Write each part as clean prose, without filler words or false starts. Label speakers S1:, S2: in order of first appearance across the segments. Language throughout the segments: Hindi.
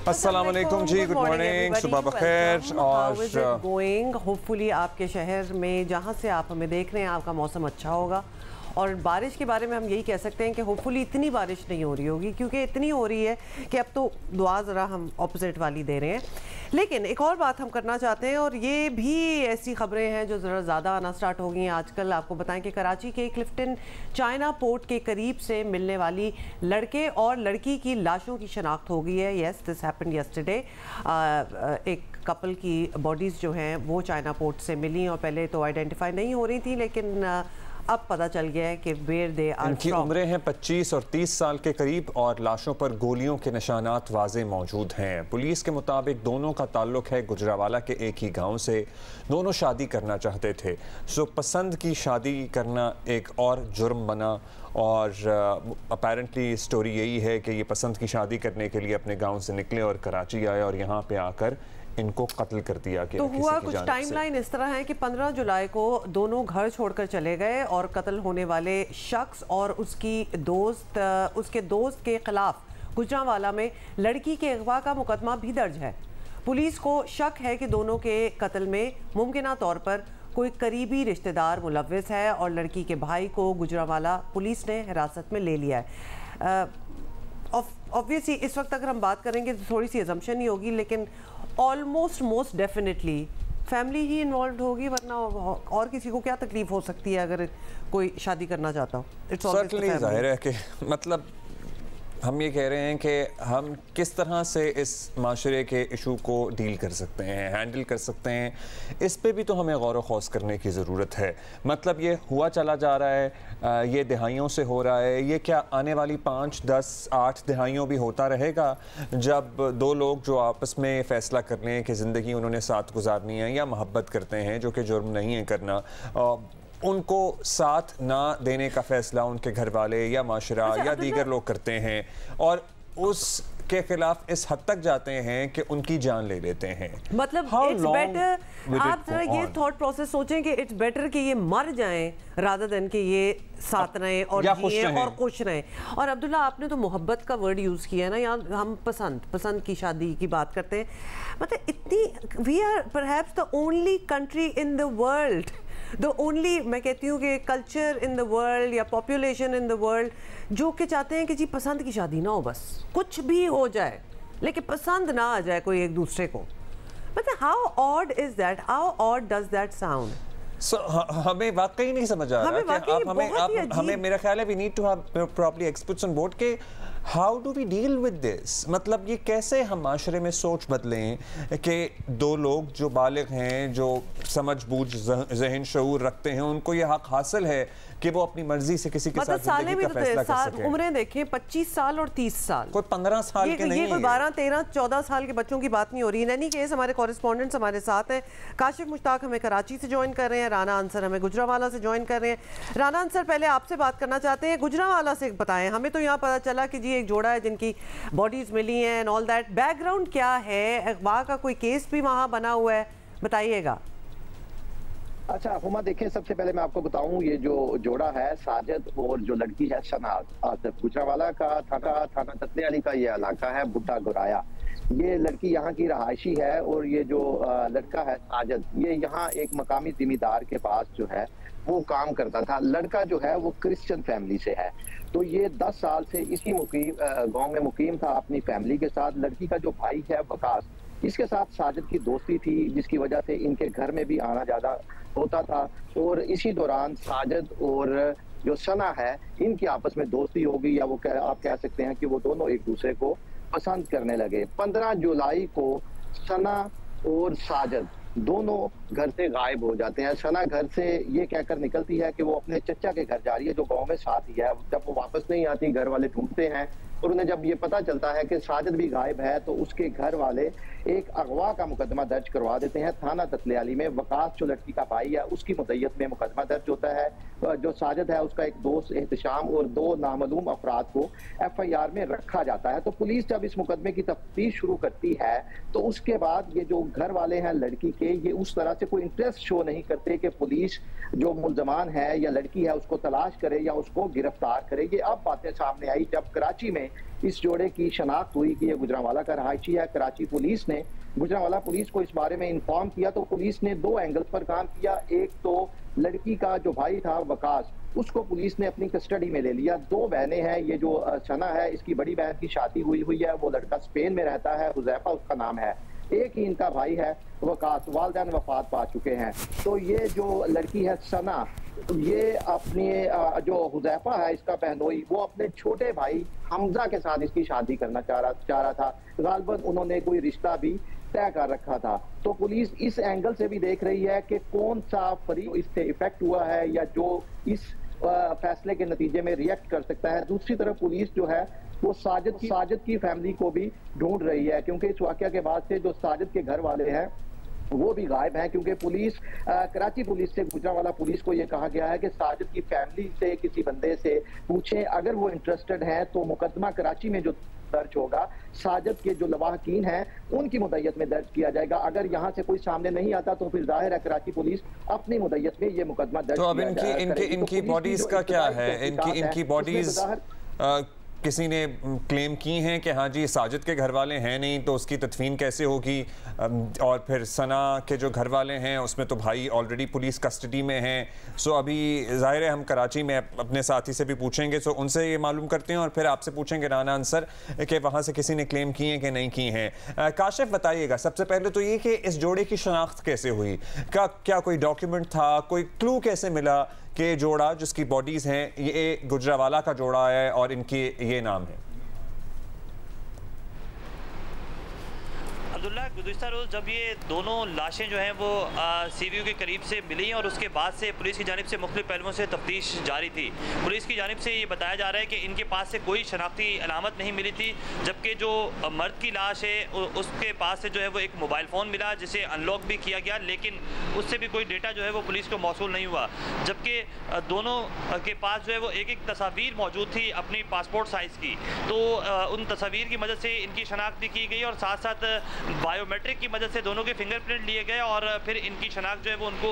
S1: अस्सलाम वालेकुम जी, गुड मॉर्निंग, सुबह बखैर। और
S2: गोइंग होपफुली आपके शहर में जहाँ से आप हमें देख रहे हैं आपका मौसम अच्छा होगा। और बारिश के बारे में हम यही कह सकते हैं कि होपफुली इतनी बारिश नहीं हो रही होगी, क्योंकि इतनी हो रही है कि अब तो दुआ ज़रा हम ऑपोजिट वाली दे रहे हैं। लेकिन एक और बात हम करना चाहते हैं, और ये भी ऐसी खबरें हैं जो ज़रा ज़्यादा आना स्टार्ट हो गई हैं आजकल। आपको बताएं कि कराची के क्लिफ्टन चाइना पोर्ट के करीब से मिलने वाली लड़के और लड़की की लाशों की शनाख्त हो गई है। Yes, this happened yesterday. एक कपल की बॉडीज़ जो हैं वो चाइना पोर्ट से मिली, और पहले तो आइडेंटिफाई नहीं हो रही थी, लेकिन अब पता चल गया है कि वेयर दे आर।
S1: इनकी उम्रें हैं 25 और 30 साल के करीब, और लाशों पर गोलियों के निशानात वाज़े मौजूद हैं। पुलिस के मुताबिक दोनों का ताल्लुक है गुजरावाला के एक ही गांव से। दोनों शादी करना चाहते थे, सो पसंद की शादी करना एक और जुर्म बना। और अपेरेंटली स्टोरी यही है कि ये पसंद की शादी करने के लिए अपने गाँव से निकले और कराची आए, और यहाँ पे आकर इनको कत्ल कर दिया गया।
S2: तो हुआ कुछ टाइमलाइन इस तरह है कि 15 जुलाई को दोनों घर छोड़कर चले गए, और कत्ल होने वाले शख्स और उसके दोस्त के खिलाफ गुजरांवाला में लड़की के अगवा का मुकदमा भी दर्ज है। पुलिस को शक है कि दोनों के कत्ल में मुमकिना तौर पर कोई करीबी रिश्तेदार मुलव्विस है, और लड़की के भाई को गुजरांवाला पुलिस ने हिरासत में ले लिया है। ऑब्वियसली इस वक्त अगर हम बात करेंगे तो थोड़ी सी अजम्पशन ही होगी, लेकिन ऑलमोस्ट मोस्ट डेफिनेटली फैमिली ही इन्वॉल्व होगी, वरना और किसी को क्या तकलीफ हो सकती है अगर कोई शादी करना चाहता हो। इट्स
S1: सर्टेनली जाहिर है कि मतलब हम ये कह रहे हैं कि हम किस तरह से इस माशरे के इशू को डील कर सकते हैं, हैंडल कर सकते हैं, इस पे भी तो हमें गौर व खौस करने की ज़रूरत है। मतलब ये हुआ चला जा रहा है, ये दिहाइयों से हो रहा है, ये क्या आने वाली 5, 10, 8 दिहाइयों भी होता रहेगा जब दो लोग जो आपस में फ़ैसला कर लें कि ज़िंदगी उन्होंने साथ गुजारनी है या मोहब्बत करते हैं, जो कि जुर्म नहीं है करना, उनको साथ ना देने का फैसला उनके घर वाले या माशरा या दीगर लोग करते हैं, और उसके खिलाफ इस हद तक जाते हैं कि उनकी जान ले लेते हैं।
S2: मतलब इट्स बेटर, आप जरा ये थॉट प्रोसेस सोचें कि इट्स बेटर कि ये मर जाएं रादर देन कि ये साथ रहें और जिएं और खुश रहें। और अब्दुल्ला, आपने तो मोहब्बत का वर्ड यूज़ किया है ना, यहाँ हम पसंद की शादी की बात करते हैं। मतलब इतनी we are perhaps the only country in the world, the only, मैं कहती हूँ कि कल्चर इन द वर्ल्ड या पॉपुलेशन इन द वर्ल्ड जो कि चाहते हैं कि जी पसंद की शादी ना हो, बस कुछ भी हो जाए लेकिन पसंद ना आ जाए कोई एक दूसरे को। मतलब how odd is that, how odd does that sound?
S1: हमें वाकई नहीं समझ आ रहा कि आप हमें मेरा ख्याल है we need to have properly experts on board के how do we deal with this. मतलब ये कैसे हम माशरे में सोच बदलें कि दो लोग जो बालिग हैं, जो समझ बूझ जहन शऊर रखते हैं, उनको ये हक हासिल है कि वो अपनी मर्जी से किसी के साथ जिंदगी का फैसला कर सकें।
S2: उम्रें देखें 25 साल और 30 साल,
S1: कोई 15 साल के नहीं है,
S2: कोई 12, 13, 14 साल के बच्चों की बात नहीं हो रही। इन एनी केस हमारे कॉरेस्पॉन्डेंट्स हमारे साथ हैं। काशिफ मुश्ताक हमें कराची से ज्वाइन कर रहे हैं, राना अंसर हमें गुजरांवाला से ज्वाइन कर रहे हैं। राना अंसर, पहले आपसे बात करना चाहते हैं, गुजरांवाला से बताएं, हमें तो यहाँ पता चला कि जी एक जोड़ा है जिनकी बॉडीज मिली हैं एंड ऑल दैट, बैकग्राउंड क्या है, अगवा का कोई केस भी वहाँ बना हुआ है, बताइएगा।
S3: अच्छा हुमा, देखें सबसे पहले मैं आपको बताऊं, ये जो जोड़ा है साजिद और जो लड़की है शनाज, गुजरांवाला का थाना ततलियाली का ये इलाका है बुड्ढा गुराया। ये लड़की यहाँ की रहायशी है, और ये जो लड़का है साजिद, ये यहाँ एक मकामी जिम्मेदार के पास जो है वो काम करता था। लड़का जो है वो क्रिश्चियन फैमिली से है, तो ये 10 साल से इसी गांव में मुकीम था अपनी फैमिली के साथ। लड़की का जो भाई है वकास, इसके साथ साजिद की दोस्ती थी, जिसकी वजह से इनके घर में भी आना ज्यादा होता था। और इसी दौरान साजिद और जो सना है इनकी आपस में दोस्ती हो गई, या वो आप कह सकते हैं कि वो दोनों एक दूसरे को पसंद करने लगे। 15 जुलाई को सना और साजिद दोनों घर से गायब हो जाते हैं। सना घर से ये कहकर निकलती है कि वो अपने चचा के घर जा रही है जो गांव में साथ ही है। जब वो वापस नहीं आती, घर वाले ढूंढते हैं, और उन्हें जब ये पता चलता है कि साजिद भी गायब है, तो उसके घर वाले एक अगवा का मुकदमा दर्ज करवा देते हैं थाना ततलियाली में। वकास जो लड़की का भाई है उसकी मुद्दत में मुकदमा दर्ज होता है। जो साजिद है उसका एक दोस्त एहतशाम और 2 नामालूम अफराद को FIR में रखा जाता है। तो पुलिस जब इस मुकदमे की तफ्तीश शुरू करती है, तो उसके बाद ये जो घर वाले हैं लड़की के, ये उस तरह से कोई इंटरेस्ट शो नहीं करते कि पुलिस जो मुल्जमान है या लड़की है उसको तलाश करे या उसको गिरफ्तार करे। ये अब बातें सामने आई जब कराची में इस जोड़े की शनाख्त हुई कि ये गुजरांवाला का रहायशी है। कराची पुलिस ने गुजरांवाला पुलिस को इस बारे में इन्फॉर्म किया तो पुलिस ने 2 एंगल पर काम किया। एक तो लड़की का जो भाई था वकास, उसको पुलिस ने अपनी कस्टडी में ले लिया। 2 बहनें हैं, ये जो सना है इसकी बड़ी बहन की शादी हुई है, वो लड़का स्पेन में रहता है, हुजैफा उसका नाम है। एक ही इनका भाई है वकास, वालिदैन वफात पा चुके हैं। तो ये जो लड़की है सना, ये अपने जो हुजैफा है इसका बहनोई, वो अपने छोटे भाई हमजा के साथ इसकी शादी करना चाह रहा था। गालिबन उन्होंने कोई रिश्ता भी तय कर रखा था। तो पुलिस इस एंगल से भी देख रही है कि कौन सा फरीक इससे इफेक्ट हुआ है या जो इस फैसले के नतीजे में रिएक्ट कर सकता है। दूसरी तरफ पुलिस जो है वो साजिद की फैमिली को भी ढूंढ रही है, क्योंकि इस वाकया के बाद से जो साजिद के घर वाले हैं वो भी गायब हैं। क्योंकि पुलिस कराची पुलिस से गुजरांवाला पुलिस को ये कहा गया है कि साजिद की फैमिली से किसी बंदे से पूछें, अगर वो इंटरेस्टेड हैं तो मुकदमा कराची में जो दर्ज होगा साजिद के जो लवाहकीन हैं उनकी मुद्दत में दर्ज किया जाएगा। अगर यहाँ से कोई सामने नहीं आता तो फिर जाहिर है कराची पुलिस अपनी मुद्दत में ये मुकदमा दर्ज
S1: तो अब इनकी बॉडीज का क्या है? इनकी बॉडीज किसी ने क्लेम की हैं कि हाँ जी साजिद के घर वाले हैं नहीं, तो उसकी तदफीन कैसे होगी? और फिर सना के जो घर वाले हैं उसमें तो भाई ऑलरेडी पुलिस कस्टडी में हैं। सो अभी ज़ाहिर है हम कराची में अपने साथी से भी पूछेंगे, सो उनसे ये मालूम करते हैं और फिर आपसे पूछेंगे राना अंसर कि वहाँ से किसी ने क्लेम किए हैं कि नहीं की हैं। काशिफ बताइएगा सबसे पहले तो ये कि इस जोड़े की शनाख्त कैसे हुई? क्या कोई डॉक्यूमेंट था, कोई क्लू कैसे मिला कि जोड़ा जिसकी बॉडीज हैं ये गुजरांवाला का जोड़ा है और इनके ये नाम है?
S4: अब्दुल्ला, गुज़िश्ता रोज़ जब ये दोनों लाशें जो हैं वो सीवीयू के करीब से मिली और उसके बाद से पुलिस की जानिब से मुख्तलिफ पहलुओं से तफ्तीश जारी थी। पुलिस की जानिब से ये बताया जा रहा है कि इनके पास से कोई शनाख्ती अलामत नहीं मिली थी, जबकि जो मर्द की लाश है उसके पास से जो है वो एक मोबाइल फ़ोन मिला जिसे अनलॉक भी किया गया, लेकिन उससे भी कोई डेटा जो है वो पुलिस को मौसूल नहीं हुआ। जबकि दोनों के पास जो है वो एक तस्वीर मौजूद थी अपनी पासपोर्ट साइज़ की, तो उन तस्वीर की मदद से इनकी शनाख्त भी की गई और साथ साथ बायोमेट्रिक की मदद से दोनों के फिंगरप्रिंट लिए गए और फिर इनकी शनाख्त जो है वो उनको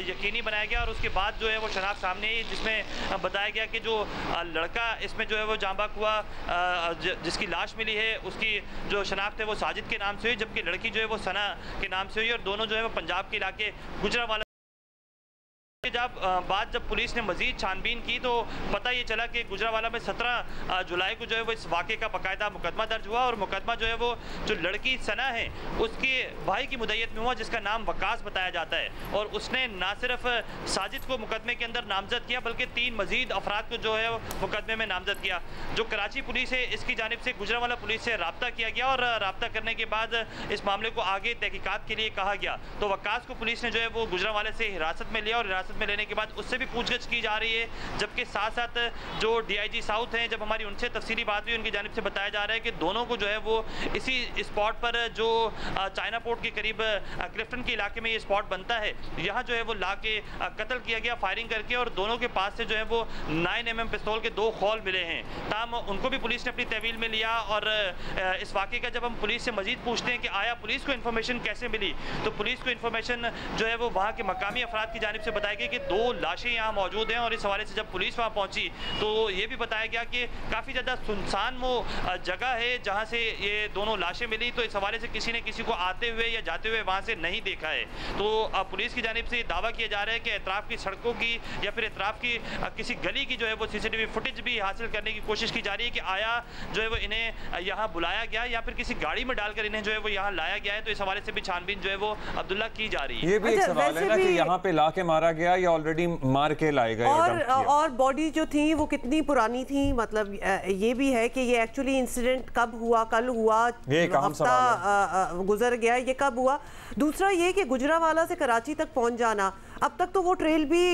S4: यकीनी बनाया गया। और उसके बाद जो है वो शनाख्त सामने आई, जिसमें बताया गया कि जो लड़का इसमें जो है वो जांबाक हुआ, जिसकी लाश मिली है उसकी जो शनाख्त है वो साजिद के नाम से हुई, जबकि लड़की जो है वो सना के नाम से हुई और दोनों जो है वो पंजाब के इलाके गुजरांवाला। जब पुलिस ने मजीद छानबीन की तो पता ये चला कि गुजरांवाला में 17 जुलाई को जो है वो इस वाक़े का बाकायदा मुकदमा दर्ज हुआ और मुकदमा जो है वो जो लड़की सना है उसके भाई की मुद्दत में हुआ जिसका नाम वकास बताया जाता है। और उसने ना सिर्फ साजिद को मुकदमे के अंदर नामजद किया बल्कि 3 मजीद अफराद को जो है मुकदमे में नामजद किया। जो कराची पुलिस है इसकी जानिब से गुजरांवाला पुलिस से रब्ता किया गया और रब्ता करने के बाद इस मामले को आगे तहकीकात के लिए कहा गया। तो वकास को पुलिस ने जो है वो गुजरांवाले से हिरासत में लिया और हिरासत में लेने के बाद उससे भी पूछगछ की जा रही है, जबकि साथ साथ जो डीआईजी साउथ हैं, जब हमारी उनसे तफसीली बात हुई उनकी जानिब से बताया जा रहा है कि दोनों को जो है वो इसी स्पॉट पर जो चाइना पोर्ट के करीब क्लिफ्टन के इलाके में ये स्पॉट बनता है, यहाँ जो है वो ला के कत्ल किया गया फायरिंग करके और दोनों के पास से जो है वो 9mm पिस्तौल के 2 खौल मिले हैं। ताम उनको भी पुलिस ने अपनी तहवील में लिया और इस वाक़े का जब हम पुलिस से मजीद पूछते हैं कि आया पुलिस को इन्फॉर्मेशन कैसे मिली, तो पुलिस को इन्फॉर्मेशन जो है वो वहाँ के मकामी अफराद की जानिब से बताई गई कि 2 लाशें यहाँ मौजूद हैं। और इस हवाले से जब पुलिस वहाँ पहुँची तो ये भी बताया गया कि काफ़ी ज़्यादा सुनसान वो जगह है जहाँ से ये दोनों लाशें मिली, तो इस हवाले से किसी ने किसी को आते हुए या जाते हुए वहाँ से नहीं देखा है। तो पुलिस की जानिब से दावा किया जा रहा है कि एतराफ़ की सड़कों की या फिर एतराफ़ की किसी गली की जो है वो CCTV फुटेज भी हासिल करने की कोशिश की जा रही है कि आया जो है वो इन्हें यहाँ बुलाया गया या फिर किसी गाड़ी में डालकर इन्हें जो है वो यहाँ लाया गया है। तो इस हवाले से भी छानबीन जो है वो अब्दुल्ला की जा रही है।
S1: ये भी एक सवाल है ना कि यहाँ पे ला के मारा गया या ऑलरेडी मार के लाए गए
S2: और बॉडी जो थी वो कितनी पुरानी थी, मतलब ये भी है कि ये एक्चुअली इंसिडेंट कब हुआ, कल हुआ, हफ्ता गुजर गया, ये कब हुआ। दूसरा ये कि गुजरांवाला से कराची तक पहुंच जाना, अब तक तो वो ट्रेल भी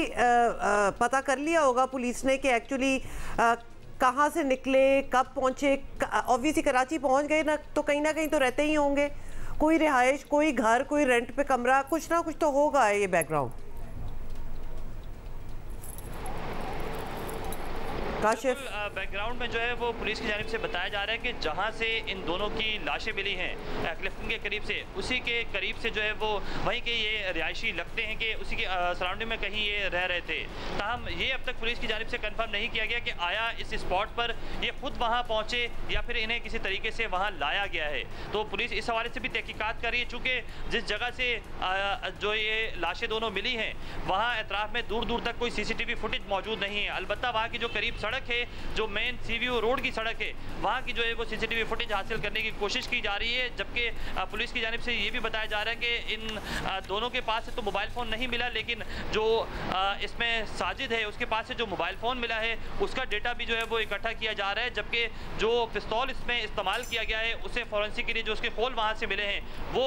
S2: पता कर लिया होगा पुलिस ने कि एक्चुअली कहाँ से निकले, कब पहुंचे। ऑब्वियसली कराची पहुंच गए ना तो कहीं तो रहते ही होंगे, कोई रिहाइश, कोई घर, कोई रेंट पे कमरा, कुछ ना कुछ तो होगा ये बैकग्राउंड। काशिफ,
S4: बैकग्राउंड में जो है वो पुलिस की जानिब से बताया जा रहा है कि जहां से इन दोनों की लाशें मिली हैं क्लिफ्टन के करीब से, उसी के करीब से जो है वो वहीं के ये रिहायशी लगते हैं कि उसी के सराउंडिंग में कहीं ये रह रहे थे। ताहम ये अब तक पुलिस की जानिब से कंफर्म नहीं किया गया कि आया इस स्पॉट पर ये खुद वहाँ पहुँचे या फिर इन्हें किसी तरीके से वहाँ लाया गया है। तो पुलिस इस हवाले से भी तहकीकात कर रही है, चूँकि जिस जगह से जो ये लाशें दोनों मिली हैं वहाँ एतराफ़ में दूर दूर तक कोई CCTV फुटेज मौजूद नहीं है। अलबत्ता वहाँ की जो करीब सड़क है, जो मेन CVO रोड की सड़क है, वहाँ की जो है वो CCTV फुटेज हासिल करने की कोशिश की जा रही है। जबकि पुलिस की जानिब से ये भी बताया जा रहा है कि इन दोनों के पास से तो मोबाइल फ़ोन नहीं मिला, लेकिन जो इसमें साजिद है उसके पास से जो मोबाइल फ़ोन मिला है उसका डेटा भी जो है वो इकट्ठा किया जा रहा है। जबकि जो पिस्तौल इसमें इस्तेमाल किया गया है उसे फॉरेंसिक के लिए जो उसके खोल वहाँ से मिले हैं वो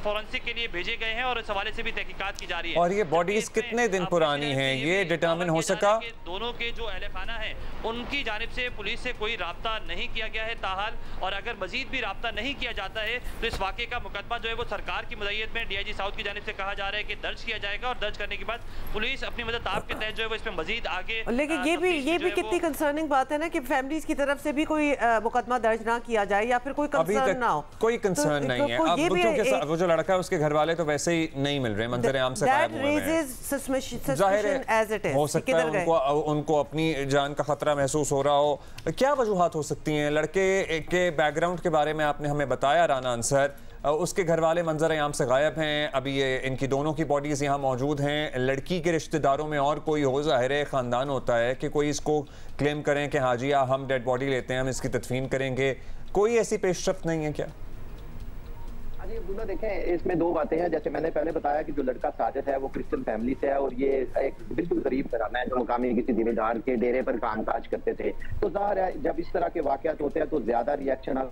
S4: फॉरेंसिक के लिए भेजे गए हैं और इस हवाले से भी तहकीकात की जा रही है।
S1: और ये बॉडीज कितने दिन पुरानी हैं ये डिटरमिन हो सका?
S4: दोनों के जो अहले खाना है उनकी जानिब से पुलिस से कोई राब्ता नहीं किया गया है ताहाल, और अगर मजीद भी राब्ता नहीं किया जाता है तो इस वाक़े का मुकदमा जो है वो सरकार की मदईयत में DIG साउथ की जानिब से कहा जा रहा है कि दर्ज किया जाएगा, और दर्ज करने के बाद पुलिस अपनी मदद आपके तहत जो है वो इसमें मजीद आगे।
S2: लेकिन ये भी कितनी कंसर्निंग बात है ना कि फैमिलीज की तरफ से भी कोई मुकदमा दर्ज ना किया जाए या फिर कोई कंसर्न ना हो,
S1: कोई कंसर्न नहीं है। अब क्योंकि वो जो लड़का है उसके घर वाले तो वैसे ही नहीं मिल रहे, मंजर आम से गायब हुए हैं। जाहिर है हो सकता है उनको अपनी जान का खतरा महसूस हो रहा हो। क्या वजूहात हो सकती हैं? लड़के के बैकग्राउंड के बारे में आपने हमें बताया राना अंसर, उसके घर वाले मंजर आम से गायब हैं, अभी ये इनकी दोनों की बॉडीज़ यहाँ मौजूद हैं। लड़की के रिश्तेदारों में और कोई हो, ज़ाहिर है ख़ानदान होता है कि कोई इसको क्लेम करें कि हाँ जी हम डेड बॉडी लेते हैं, हम इसकी तदफीन करेंगे। कोई ऐसी पेशरफ्त नहीं है क्या?
S3: जी अब्दुल्ला, देखें इसमें दो बातें हैं। जैसे मैंने पहले बताया कि जो लड़का साजिद है वो क्रिश्चियन फैमिली से है और ये एक बिल्कुल गरीब घराना है जो मुकामी किसी जिम्मेदार के डेरे पर कामकाज करते थे। तो जाहिर है जब इस तरह के वाकयात होते हैं तो ज्यादा रिएक्शन।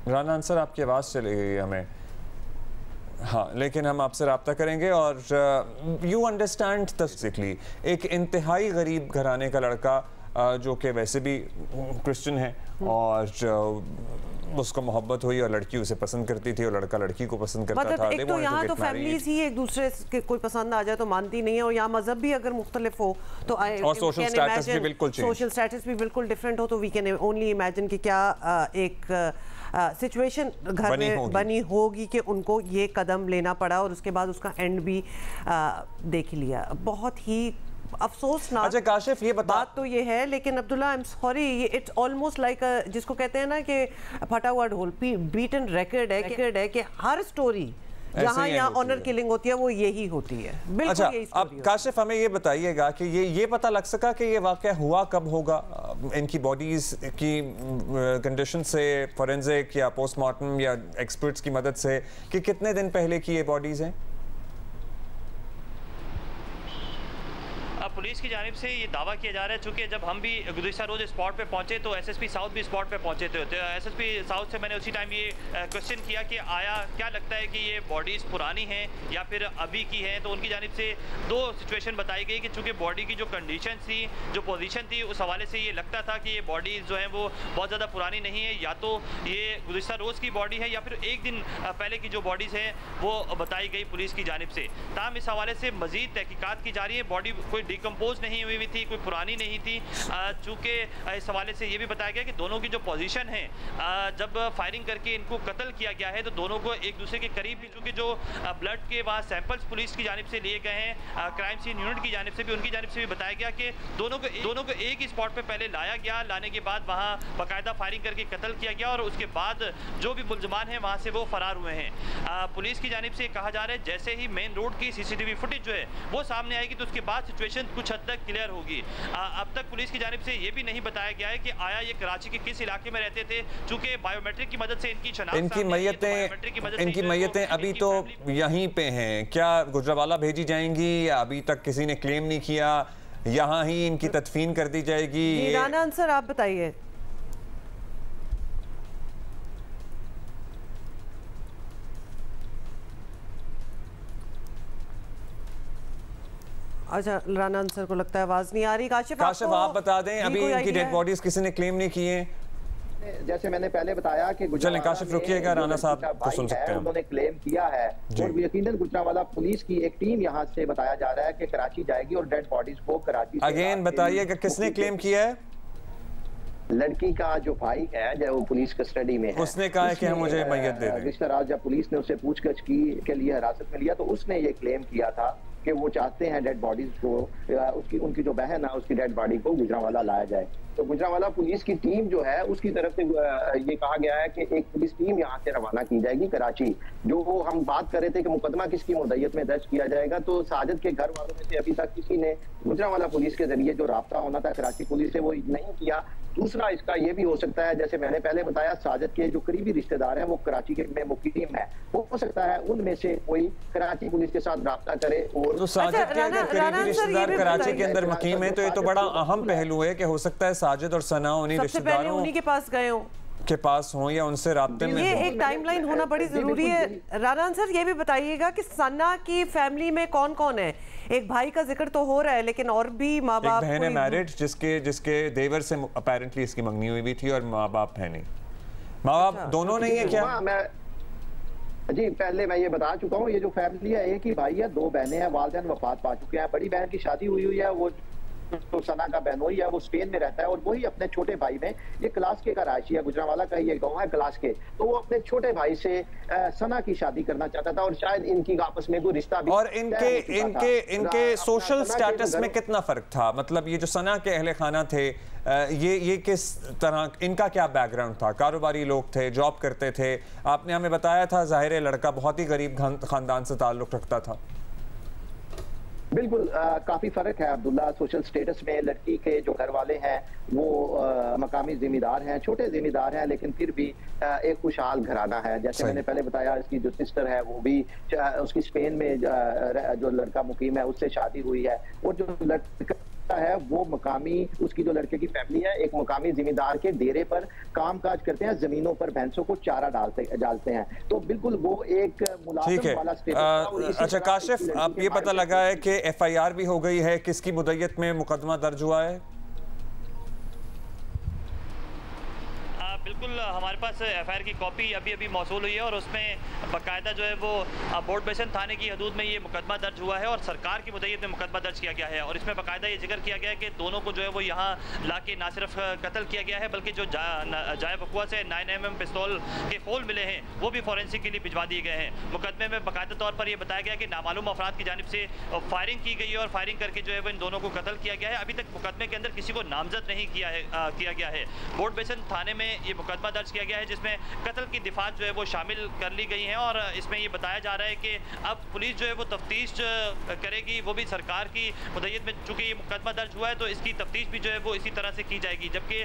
S1: राना अंसर आपकी आवाज़ चली गई हमें, हाँ, लेकिन हम आपसे रब्ता करेंगे। और यू अंडरस्टैंड बेसिकली एक इंतहाई गरीब घराने का लड़का जो कि वैसे भी क्रिश्चियन है और उसको मोहब्बत हुई और लड़की उसे पसंद करती थी और लड़का लड़की को पसंद करता था।
S2: एक तो यहाँ तो फैमिलीज ही एक दूसरे के कोई पसंद आ जाए तो मानती नहीं है, और यहाँ मजहब भी अगर मुख्तलिफ हो तो
S1: और सोशल स्टेटस भी बिल्कुल
S2: सोशल स्टेटस भी बिल्कुल डिफरेंट हो तो वी कैन ओनली इमेजिन कि क्या एक सिचुएशन घर में बनी होगी कि उनको ये कदम लेना पड़ा और उसके बाद उसका एंड भी देख लिया। बहुत ही अफसोसनाक। अच्छा
S1: काशिफ ये
S2: बात तो ये है, लेकिन अब्दुल्ला आई एम सॉरी, ये इट्स ऑलमोस्ट लाइक जिसको कहते हैं ना कि फटा हुआ ढोल, बीटन रिकॉर्ड है कि हर स्टोरी जहाँ यहाँ ऑनर किलिंग होती है वो यही होती है।
S1: अच्छा अब काशिफ हमें ये बताइएगा कि ये पता लग सका कि ये वाकया हुआ कब होगा? इनकी बॉडीज की कंडीशन से, फोरेंसिक या पोस्टमार्टम या एक्सपर्ट्स की मदद से, कि कितने दिन पहले की ये बॉडीज हैं?
S4: पुलिस की जानिब से ये दावा किया जा रहा है, चूँकि जब हम भी गुज़िश्ता रोज़ स्पॉट पे पहुंचे तो SSP साउथ भी स्पॉट पे पहुंचे थे। तो SSP साउथ से मैंने उसी टाइम ये क्वेश्चन किया कि आया क्या लगता है कि ये बॉडीज़ पुरानी हैं या फिर अभी की हैं? तो उनकी जानिब से दो सिचुएशन बताई गई कि चूँकि बॉडी की जो कंडीशन थी, जो पोजीशन थी, उस हवाले से ये लगता था कि ये बॉडीज़ जो हैं वो बहुत ज़्यादा पुरानी नहीं है, या तो ये गुज़िश्ता रोज़ की बॉडी है या फिर एक दिन पहले की जो बॉडीज़ हैं वो बताई गई पुलिस की जानिब से। ताहम इस हवाले से मज़ीद तहकीकात की जा रही है। बॉडी कोई डिकम्पोज नहीं हुई थी, कोई पुरानी नहीं थी। चूँकि इस हवाले से ये भी बताया गया कि दोनों की जो पोजीशन है, जब फायरिंग करके इनको कत्ल किया गया है तो दोनों को एक दूसरे के करीब भी, चूँकि जो ब्लड के वहाँ सैंपल्स पुलिस की जानिब से लिए गए हैं, क्राइम सीन यूनिट की जानिब से भी, उनकी जानिब से भी बताया गया कि दोनों को एक ही स्पॉट पर पहले लाया गया, लाने के बाद वहाँ बाकायदा फायरिंग करके कत्ल किया गया और उसके बाद जो भी मुलजमान हैं वहाँ से वो फरार हुए हैं। पुलिस की जानिब से कहा जा रहा है जैसे ही मेन रोड की CCTV फुटेज जो है वो सामने आएगी तो उसके बाद सिचुएशन कुछ हद तक क्लियर होगी। अब तक पुलिस की जानिब से ये भी नहीं बताया गया है कि आया ये कराची के किस इलाके में रहते थे, चूंकि बायोमेट्रिक की मदद से इनकी शनाख्त,
S1: इनकी मैयतें अभी तो यहीं पे हैं। क्या गुजरावाला भेजी जाएंगी या अभी तक किसी ने क्लेम नहीं किया, यहाँ ही इनकी तदफीन कर दी जाएगी?
S2: राना अंसर आप बताइए। अच्छा, राना अंसर को लगता है आवाज नहीं आ रही। काशिफ आप बता दें,
S1: अभी इनकी डेड बॉडीज किसी ने क्लेम नहीं किए?
S3: जैसे मैंने पहले बताया कि
S1: चलें काशिफ रुकिएगा, राना साहब को सुन सकते हैं।
S3: उन्होंने क्लेम किया है और यकीनन गुजरांवाला पुलिस की एक टीम यहाँ से बताया जा रहा है कि कराची जाएगी और डेड बॉडीज को कराची से
S1: अगेन बताइए कि किसने क्लेम किया है?
S3: लड़की का जो भाई है जो वो पुलिस कस्टडी में है,
S1: उसने कहा है कि हम मुझे मैयत दे दें।
S3: रिश्तेदार जब पुलिस ने उससे पूछताछ की के लिए हिरासत में लिया तो उसने ये क्लेम किया था कि वो चाहते हैं डेड बॉडीज को, उनकी जो बहन है उसकी डेड बॉडी को गुजरांवाला लाया जाए। तो गुजरांवाला पुलिस की टीम जो है उसकी तरफ से ये कहा गया है कि एक पुलिस टीम यहाँ से रवाना की जाएगी कराची। जो हम बात कर रहे थे कि मुकदमा किसकी मुद्दत में दर्ज किया जाएगा, तो साजिद के घर वालों में से अभी तक किसी ने गुजरांवाला पुलिस के जरिए जो राब्ता होना था कराची पुलिस से वो नहीं किया। दूसरा इसका ये भी हो सकता है, जैसे मैंने पहले बताया, साजिद के जो करीबी रिश्तेदार हैं वो कराची के में मुकीम है, हो सकता है उनमें से कोई कराची पुलिस के साथ राब्ता करे। और
S1: तो साजिद के अगर करीबी रिश्तेदार कराची के अंदर मुकीम है तो ये तो बड़ा अहम पहलू है कि हो सकता है साजिद और सना उन्हीं रिश्तेदारों
S2: उन्हीं के पास गए हो
S1: के पास हों या उनसे राब्ते में।
S2: ये एक टाइमलाइन होना बड़ी जरूरी है। राना सर ये भी बताइएगा कि सना की फैमिली में कौन कौन है? एक भाई का जिक्र तो हो रहा है लेकिन और भी माँ बाप,
S1: बहन है मैरिड जिसके देवर से अपेरेंटली इसकी मंगनी हुई भी थी और माँ बाप है नहीं। माँ बाप दोनों नहीं है क्या?
S3: जी पहले मैं ये बता चुका हूँ, ये जो फैमिली है एक ही भाई है, दो बहनें हैं, वालिदैन वफात पा चुके हैं। बड़ी बहन की शादी हुई है, वो तो सना का बहनोई है, वो स्पेन में रहता है और वही अपने छोटे भाई में, ये क्लास के का राशि है, गुजरांवाला का ये गांव है क्लास के, तो वो अपने छोटे भाई से सना की शादी करना चाहता था और शायद इनकी आपस में कोई रिश्ता भी।
S1: और इनके सोशल स्टेटस में कितना फर्क था? मतलब ये जो सना के अहले खाना थे, ये किस तरह, इनका क्या बैकग्राउंड था? कारोबारी लोग थे, जॉब करते थे? आपने हमें बताया था जाहिर है लड़का बहुत ही गरीब खानदान से ताल्लुक रखता था।
S3: बिल्कुल काफी फर्क है अब्दुल्ला। सोशल स्टेटस में लड़की के जो घर वाले हैं वो मकामी जिम्मेदार हैं, छोटे जिम्मेदार हैं, लेकिन फिर भी एक खुशहाल घराना है। जैसे मैंने पहले बताया, इसकी जो सिस्टर है वो भी उसकी स्पेन में जो लड़का मुकीम है उससे शादी हुई है और जो लड़का है वो मकामी, उसकी जो लड़के की फैमिली है एक मकामी जिम्मेदार के डेरे पर काम काज करते हैं, जमीनों पर भैंसों को चारा डालते हैं। तो बिल्कुल वो एक मुलाजिम वाला स्टेटस।
S1: अच्छा काशिफ, अब ये पता लगा है कि FIR भी हो गई है, किसकी मुद्दत में मुकदमा दर्ज हुआ है?
S4: बिल्कुल हमारे पास FIR की कॉपी अभी मौसूल हुई है और उसमें बाकायदा जो है वो बोर्ड बेसन थाने की हदूद में ये मुकदमा दर्ज हुआ है और सरकार की मुद्दत में मुकदमा दर्ज किया गया है। और इसमें बाकायदा ये जिक्र किया गया है कि दोनों को जो है वो यहाँ लाके ना सिर्फ कत्ल किया गया है बल्कि जो जाए वकुआ से 9mm पिस्तौल के खोल मिले हैं वो भी फॉरेंसिक के लिए भिजवा दिए गए हैं। मुकदमे में बाकायदा तौर पर यह बताया गया कि नामालूम अफराद की जानिब से फायरिंग की गई है और फायरिंग करके जो है वो इन दोनों को कत्ल किया गया है। अभी तक मुकदमे के अंदर किसी को नामजद नहीं किया गया है। बोर्ड बेसन थाने में ये मुकदमा दर्ज किया गया है जिसमें कत्ल की दिफात जो है वो शामिल कर ली गई हैं और इसमें ये बताया जा रहा है कि अब पुलिस जो है वो तफ्तीश करेगी, वो भी सरकार की मुद्दत में। चूंकि ये मुकदमा दर्ज हुआ है तो इसकी तफ्तीश भी जो है वो इसी तरह से की जाएगी। जबकि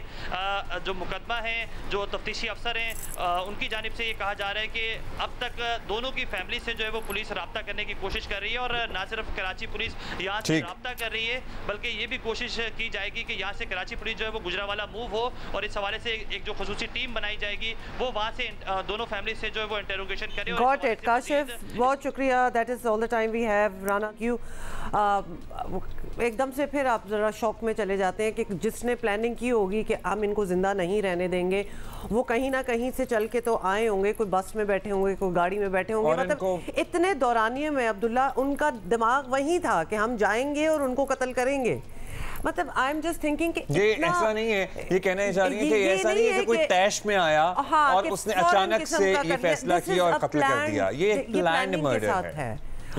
S4: जो मुकदमा है, जो तफ्तीशी अफसर हैं उनकी जानिब से ये कहा जा रहा है कि अब तक दोनों की फैमिली से जो है वो पुलिस रब्ता करने की कोशिश कर रही है और ना सिर्फ कराची पुलिस यहाँ से रब्ता कर रही है बल्कि ये भी कोशिश की जाएगी कि यहाँ से कराची पुलिस जो है वो गुजरांवाला मूव हो और इस हवाले से एक जो खुसूसी टीम बनाई जाएगी वो वहां से दोनों फैमिली से जो है वो इंटरोगेशन करे।
S2: गॉट इट काशिफ, बहुत शुक्रिया। That is all the time we have. Rana क्यों एकदम से फिर आप ज़रा शॉक में चले जाते हैं कि जिसने प्लानिंग की होगी कि हम इनको ज़िंदा नहीं रहने देंगे, वो कहीं ना कहीं से चल के तो आए होंगे, कोई बस में बैठे होंगे, कोई गाड़ी में बैठे होंगे। मतलब इतने दौरानिये में अब्दुल्ला उनका दिमाग वही था कि हम जाएंगे और उनको कत्ल करेंगे। मतलब आई एम जस्ट थिंकिंग कि
S1: ये ऐसा नहीं है, ये कहने जा रही है कि ऐसा नहीं है कि कोई तैश में आया और उसने अचानक से ये फैसला किया और कत्ल कर दिया। ये एक प्लान्ड मर्डर है।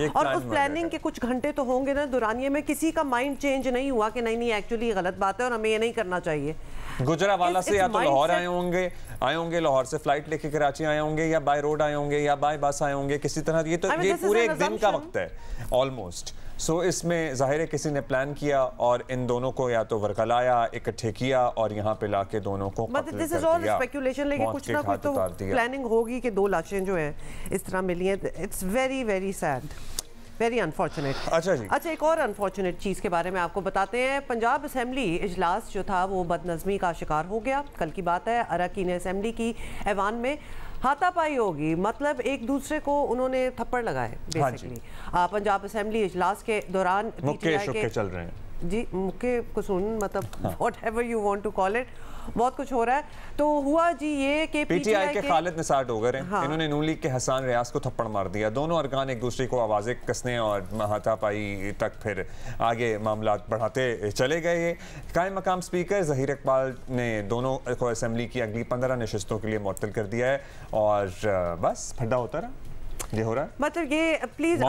S2: और उस प्लानिंग के कुछ घंटे तो होंगे ना दौरानिये में, किसी का माइंड चेंज नहीं हुआ कि नहीं एक्चुअली गलत बात है और हमें ये नहीं करना चाहिए।
S1: गुजरांवाला से या तो लाहौर आए होंगे लाहौर से फ्लाइट लेके कराची आए होंगे या बाय रोड आए होंगे या बाय बस आए होंगे किसी तरह। ये तो ये पूरे एक दिन का वक्त है ऑलमोस्ट। सो इसमें जाहिर है किसी ने प्लान किया और इन दोनों को या तो वरगलाया, इकट्ठे किया और यहाँ पे लाके दोनों को कत्ल कर दिया।
S2: स्पेकुलेशन लेके कुछ ना कुछ तो प्लानिंग होगी कि दो लाशें जो हैं इस तरह मिली हैं। It's very very sad, very unfortunate.
S1: अच्छा जी,
S2: अच्छा एक और अनफॉर्चुनेट चीज़ के बारे में आपको बताते हैं। पंजाब असेंबली इजलास जो था वो बदनज़मी का शिकार हो गया। कल की बात है, अरकान असेंबली की ऐवान में हाथापाई होगी, मतलब एक दूसरे को उन्होंने थप्पड़ लगाए बेसिकली। पंजाब असेंबली इजलास के दौरान
S1: मुक्के शुक्के चल रहे हैं
S2: जी, मुक्के कुसून मतलब whatever you want to call it. बहुत कुछ हो रहा है। तो हुआ जी ये कि
S1: पीटीआई के खालिद निसार डोगर हैं,
S2: हाँ।
S1: इन्होंने नून लीग के हसन रियाज को थप्पड़ मार दिया। दोनों अरकान एक दूसरे को आवाज़ें कसने और हाथापाई तक फिर आगे मामला बढ़ाते चले गए। कायम मकाम स्पीकर ज़हीर इकबाल ने दोनों को असेंबली की अगली 15 नशस्तों के लिए मुअत्तल कर दिया है और बस फड्डा होता रहा। ये हो रहा है,
S2: मतलब ये प्लीज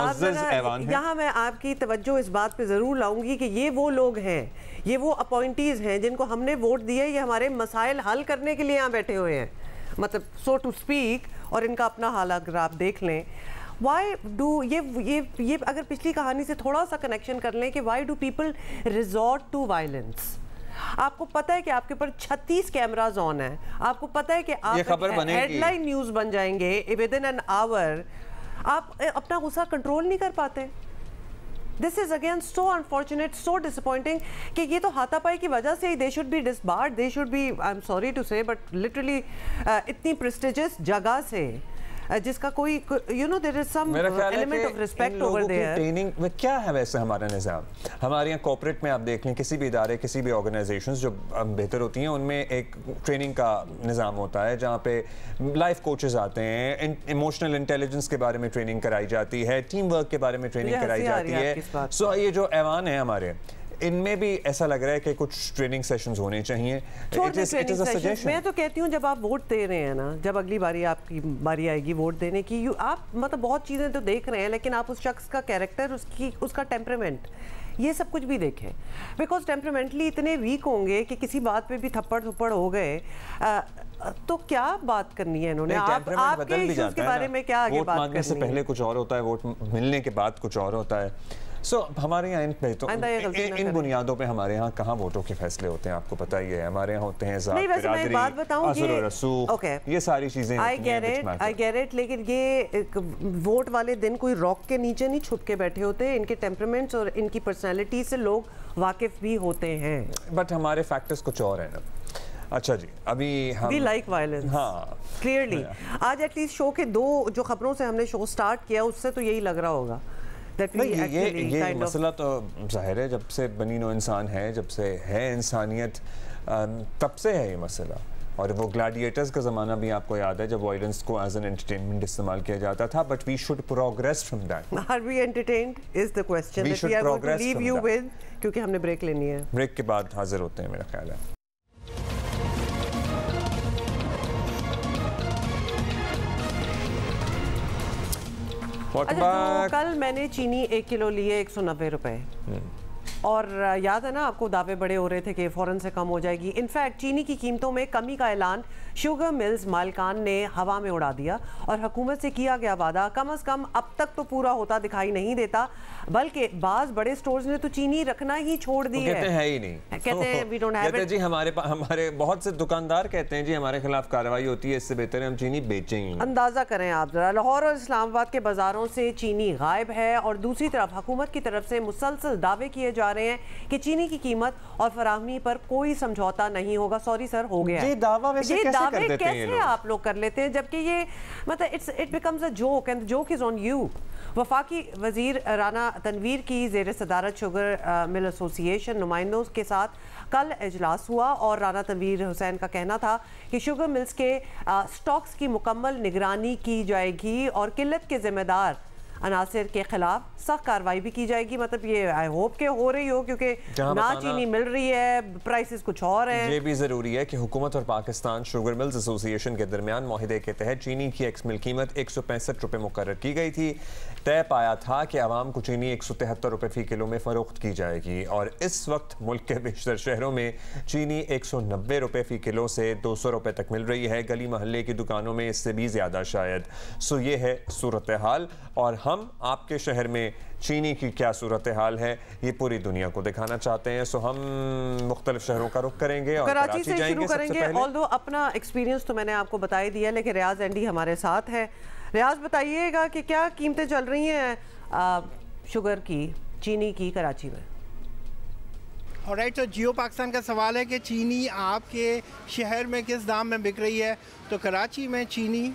S2: यहाँ मैं आपकी तवज्जो इस बात पे जरूर लाऊंगी कि ये वो लोग हैं, ये वो अपॉइंटीज हैं जिनको हमने वोट दिए, ये हमारे मसाइल हल करने के लिए यहाँ बैठे हुए हैं, मतलब सो टू स्पीक। और इनका अपना हाल अगर आप देख लें, वाई डू ये अगर पिछली कहानी से थोड़ा सा कनेक्शन कर लें कि why do people resort to violence. आपको पता है कि आपके ऊपर 36 कैमराज ऑन है, आपको पता है कि आप हेडलाइन न्यूज बन जाएंगे विद इन एन आवर, आप अपना गुस्सा कंट्रोल नहीं कर पाते। This is again so unfortunate, so disappointing कि ये तो हाथापाई की वजह से ही they should be disbarred, they should be, I am sorry to say but literally इतनी प्रेस्टिजियस जगह से जिसका कोई you know there is some element of respect over there.
S1: Training में क्या है वैसे हमारा निज़ाम? हमारे यहाँ कॉर्पोरेट में आप देख लें, किसी भी इदारे, किसी भी ऑर्गेनाइजेशंस जो बेहतर होती हैं उनमें एक ट्रेनिंग का निज़ाम होता है जहाँ पे लाइफ कोचेस आते हैं, इमोशनल इंटेलिजेंस के बारे में ट्रेनिंग कराई जाती है, टीम वर्क के बारे में ट्रेनिंग कराई जाती है। सो ये जो ऐवान है हमारे, इनमें भी ऐसा लग रहा है कि कुछ ट्रेनिंग सेशंस होने चाहिए।
S2: मैं तो कहती हूँ जब आप वोट दे रहे हैं ना, जब अगली बारी आपकी बारी आएगी वोट देने की, आप मतलब बहुत चीज़ें तो देख रहे हैं लेकिन आप उस शख्स का कैरेक्टर, उसका टेम्परामेंट, ये सब कुछ भी देखें। बिकॉज टेम्परामेंटली इतने वीक होंगे कि किसी बात पे भी थप्पड़ थप्पड़ हो गए तो क्या बात करनी है इन्होंने? आपके इश्यूज के बारे में क्या आगे बात करनी है?
S1: वोट से पहले कुछ और होता है, वोट मिलने के बाद कुछ और होता है। हमारे यहाँ इन बुनियादों पे हमारे यहाँ कहाँ वोटों के फैसले होते हैं? आपको पता ही है, हमारे यहाँ होते हैं ये सारी चीजें।
S2: आई गेट इट, लेकिन ये वोट वाले दिन कोई रॉक के नीचे नहीं छुप के बैठे होते, इनके टेम्परामेंट्स और इनकी पर्सनैलिटी से लोग वाकिफ भी होते हैं।
S1: बट हमारे फैक्टर्स कुछ और हैं ना। अच्छा जी, अभी हम
S2: We like violence, हाँ क्लियरली। आज एटलीस्ट शो के दो जो खबरों से हमने शो स्टार्ट किया उससे तो यही लग रहा होगा।
S1: ये मसला तो जाहिर है, जब से बनी नो इंसान है, जब से है इंसानियत, तब से है ये मसला। और वो ग्लैडिएटर्स का ज़माना भी आपको याद है जब वायलेंस को एज एन एंटरटेनमेंट इस्तेमाल किया जाता था। But we should progress from that.
S2: Are we entertained is the question that we are going to leave you with, क्योंकि हमने ब्रेक लेनी है।
S1: ब्रेक के बाद हाजिर होते हैं मेरा ख्याल है।
S2: अच्छा, तो कल मैंने चीनी 1 किलो लिए 190 रुपए, और याद है ना आपको, दावे बड़े हो रहे थे कि फ़ौरन से कम हो जाएगी। इनफैक्ट चीनी की कीमतों में कमी का ऐलान शुगर मिल्स मालिकान ने हवा में उड़ा दिया और हुकूमत से किया गया वादा कम से कम अब तक तो पूरा होता दिखाई नहीं देता, बल्कि बाज बड़े स्टोर्स ने तो चीनी रखना ही छोड़ दी है।
S1: कहते हैं ही नहीं,
S2: कहते हैं वी डोंट हैव इट जी।
S1: हमारे बहुत से दुकानदार कहते हैं जी हमारे खिलाफ कार्रवाई होती है, इससे बेहतर है हम चीनी बेचेंगे।
S2: अंदाजा करें आप जरा, लाहौर और इस्लामाबाद के बाजारों से चीनी गायब है और दूसरी तरफ हुकूमत की तरफ से मुसलसल दावे किए जा रहे हैं कि चीनी की कीमत और फराहमी पर कोई समझौता नहीं होगा। सॉरी सर, हो गया।
S1: ये दावा
S2: कैसे आप लोग कर लेते हैं, जबकि ये मतलब it becomes a joke and the joke is on you. वफाकी वजीर राना तनवीर की ज़ेर सदारत शुगर मिल एसोसिएशन नुमाइंदों के साथ कल इजलास हुआ और राना तनवीर हुसैन का कहना था कि शुगर मिल्स के स्टॉक्स की मुकम्मल निगरानी की जाएगी और किल्लत के जिम्मेदार अनासिर के खिलाफ सख्त कार्रवाई भी की जाएगी। मतलब ये आई होप के हो रही हो, क्योंकि ना चीनी मिल रही है, प्राइसेस कुछ और हैं।
S1: ये भी ज़रूरी है कि हुकूमत और पाकिस्तान शुगर मिल्स एसोसिएशन के दरमियान माहिदे के तहत चीनी की एक्स मिल कीमत 165 रुपये मुकर्रर की गई थी। तय पाया था कि आवाम को चीनी 173 रुपये फ़ी किलो में फ़रोख्त की जाएगी और इस वक्त मुल्क के बेशतर शहरों में चीनी 190 रुपये फ़ी किलो से 200 रुपये तक मिल रही है, गली महल्ले की दुकानों में इससे भी ज़्यादा शायद। सो ये है सूरत हाल, और हम आपके शहर में चीनी की क्या सूरत हाल है ये पूरी दुनिया को दिखाना चाहते हैं। सो हम मुख्तलिफ शहरों का रुख करेंगे और
S2: कराची से शुरू करेंगे। ऑल्दो अपना एक्सपीरियंस तो मैंने आपको बता ही दिया, लेकिन रियाज एंडी हमारे साथ है। रियाज, बताइएगा कि क्या कीमतें चल रही हैं शुगर की, चीनी की कराची में?
S5: ऑलराइट, तो जियो पाकिस्तान का सवाल है कि चीनी आपके शहर में किस दाम में बिक रही है। तो कराची में चीनी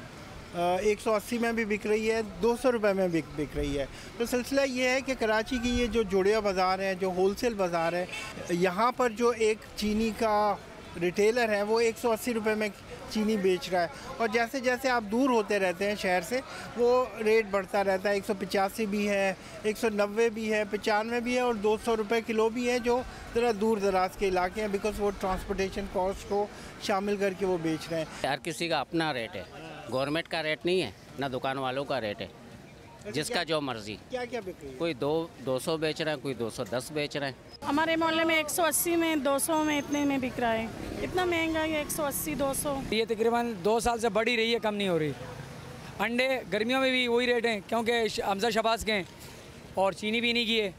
S5: 180 में भी बिक रही है, 200 रुपये में बिक रही है। तो सिलसिला ये है कि कराची की ये जो जुड़िया बाज़ार है, जो होलसेल बाज़ार है, यहाँ पर जो एक चीनी का रिटेलर है वो 180 रुपये में चीनी बेच रहा है। और जैसे जैसे आप दूर होते रहते हैं शहर से, वो रेट बढ़ता रहता है। 185 भी है, 190 भी है, 95 भी है और 200 रुपये किलो भी है, जो ज़रा दूर दराज के इलाके हैं, बिकॉज वो ट्रांसपोर्टेशन कॉस्ट को शामिल करके वो बेच रहे हैं।
S6: हर किसी का अपना रेट है, गवर्नमेंट का रेट नहीं है, ना दुकान वालों का रेट है, जिसका जो मर्जी।
S5: क्या क्या बिक रही है?
S6: कोई 200 बेच रहा है, कोई 210 बेच रहा है।
S7: हमारे मोहल्ले में 180 में, 200 में, इतने में बिक रहा है। इतना महंगा है 180 200।
S8: ये तकरीबन 2 साल से बढ़ ही रही है, कम नहीं हो रही। अंडे गर्मियों में भी वही रेट हैं, क्योंकि हमजा शबाज के हैं और चीनी भी नहीं की है,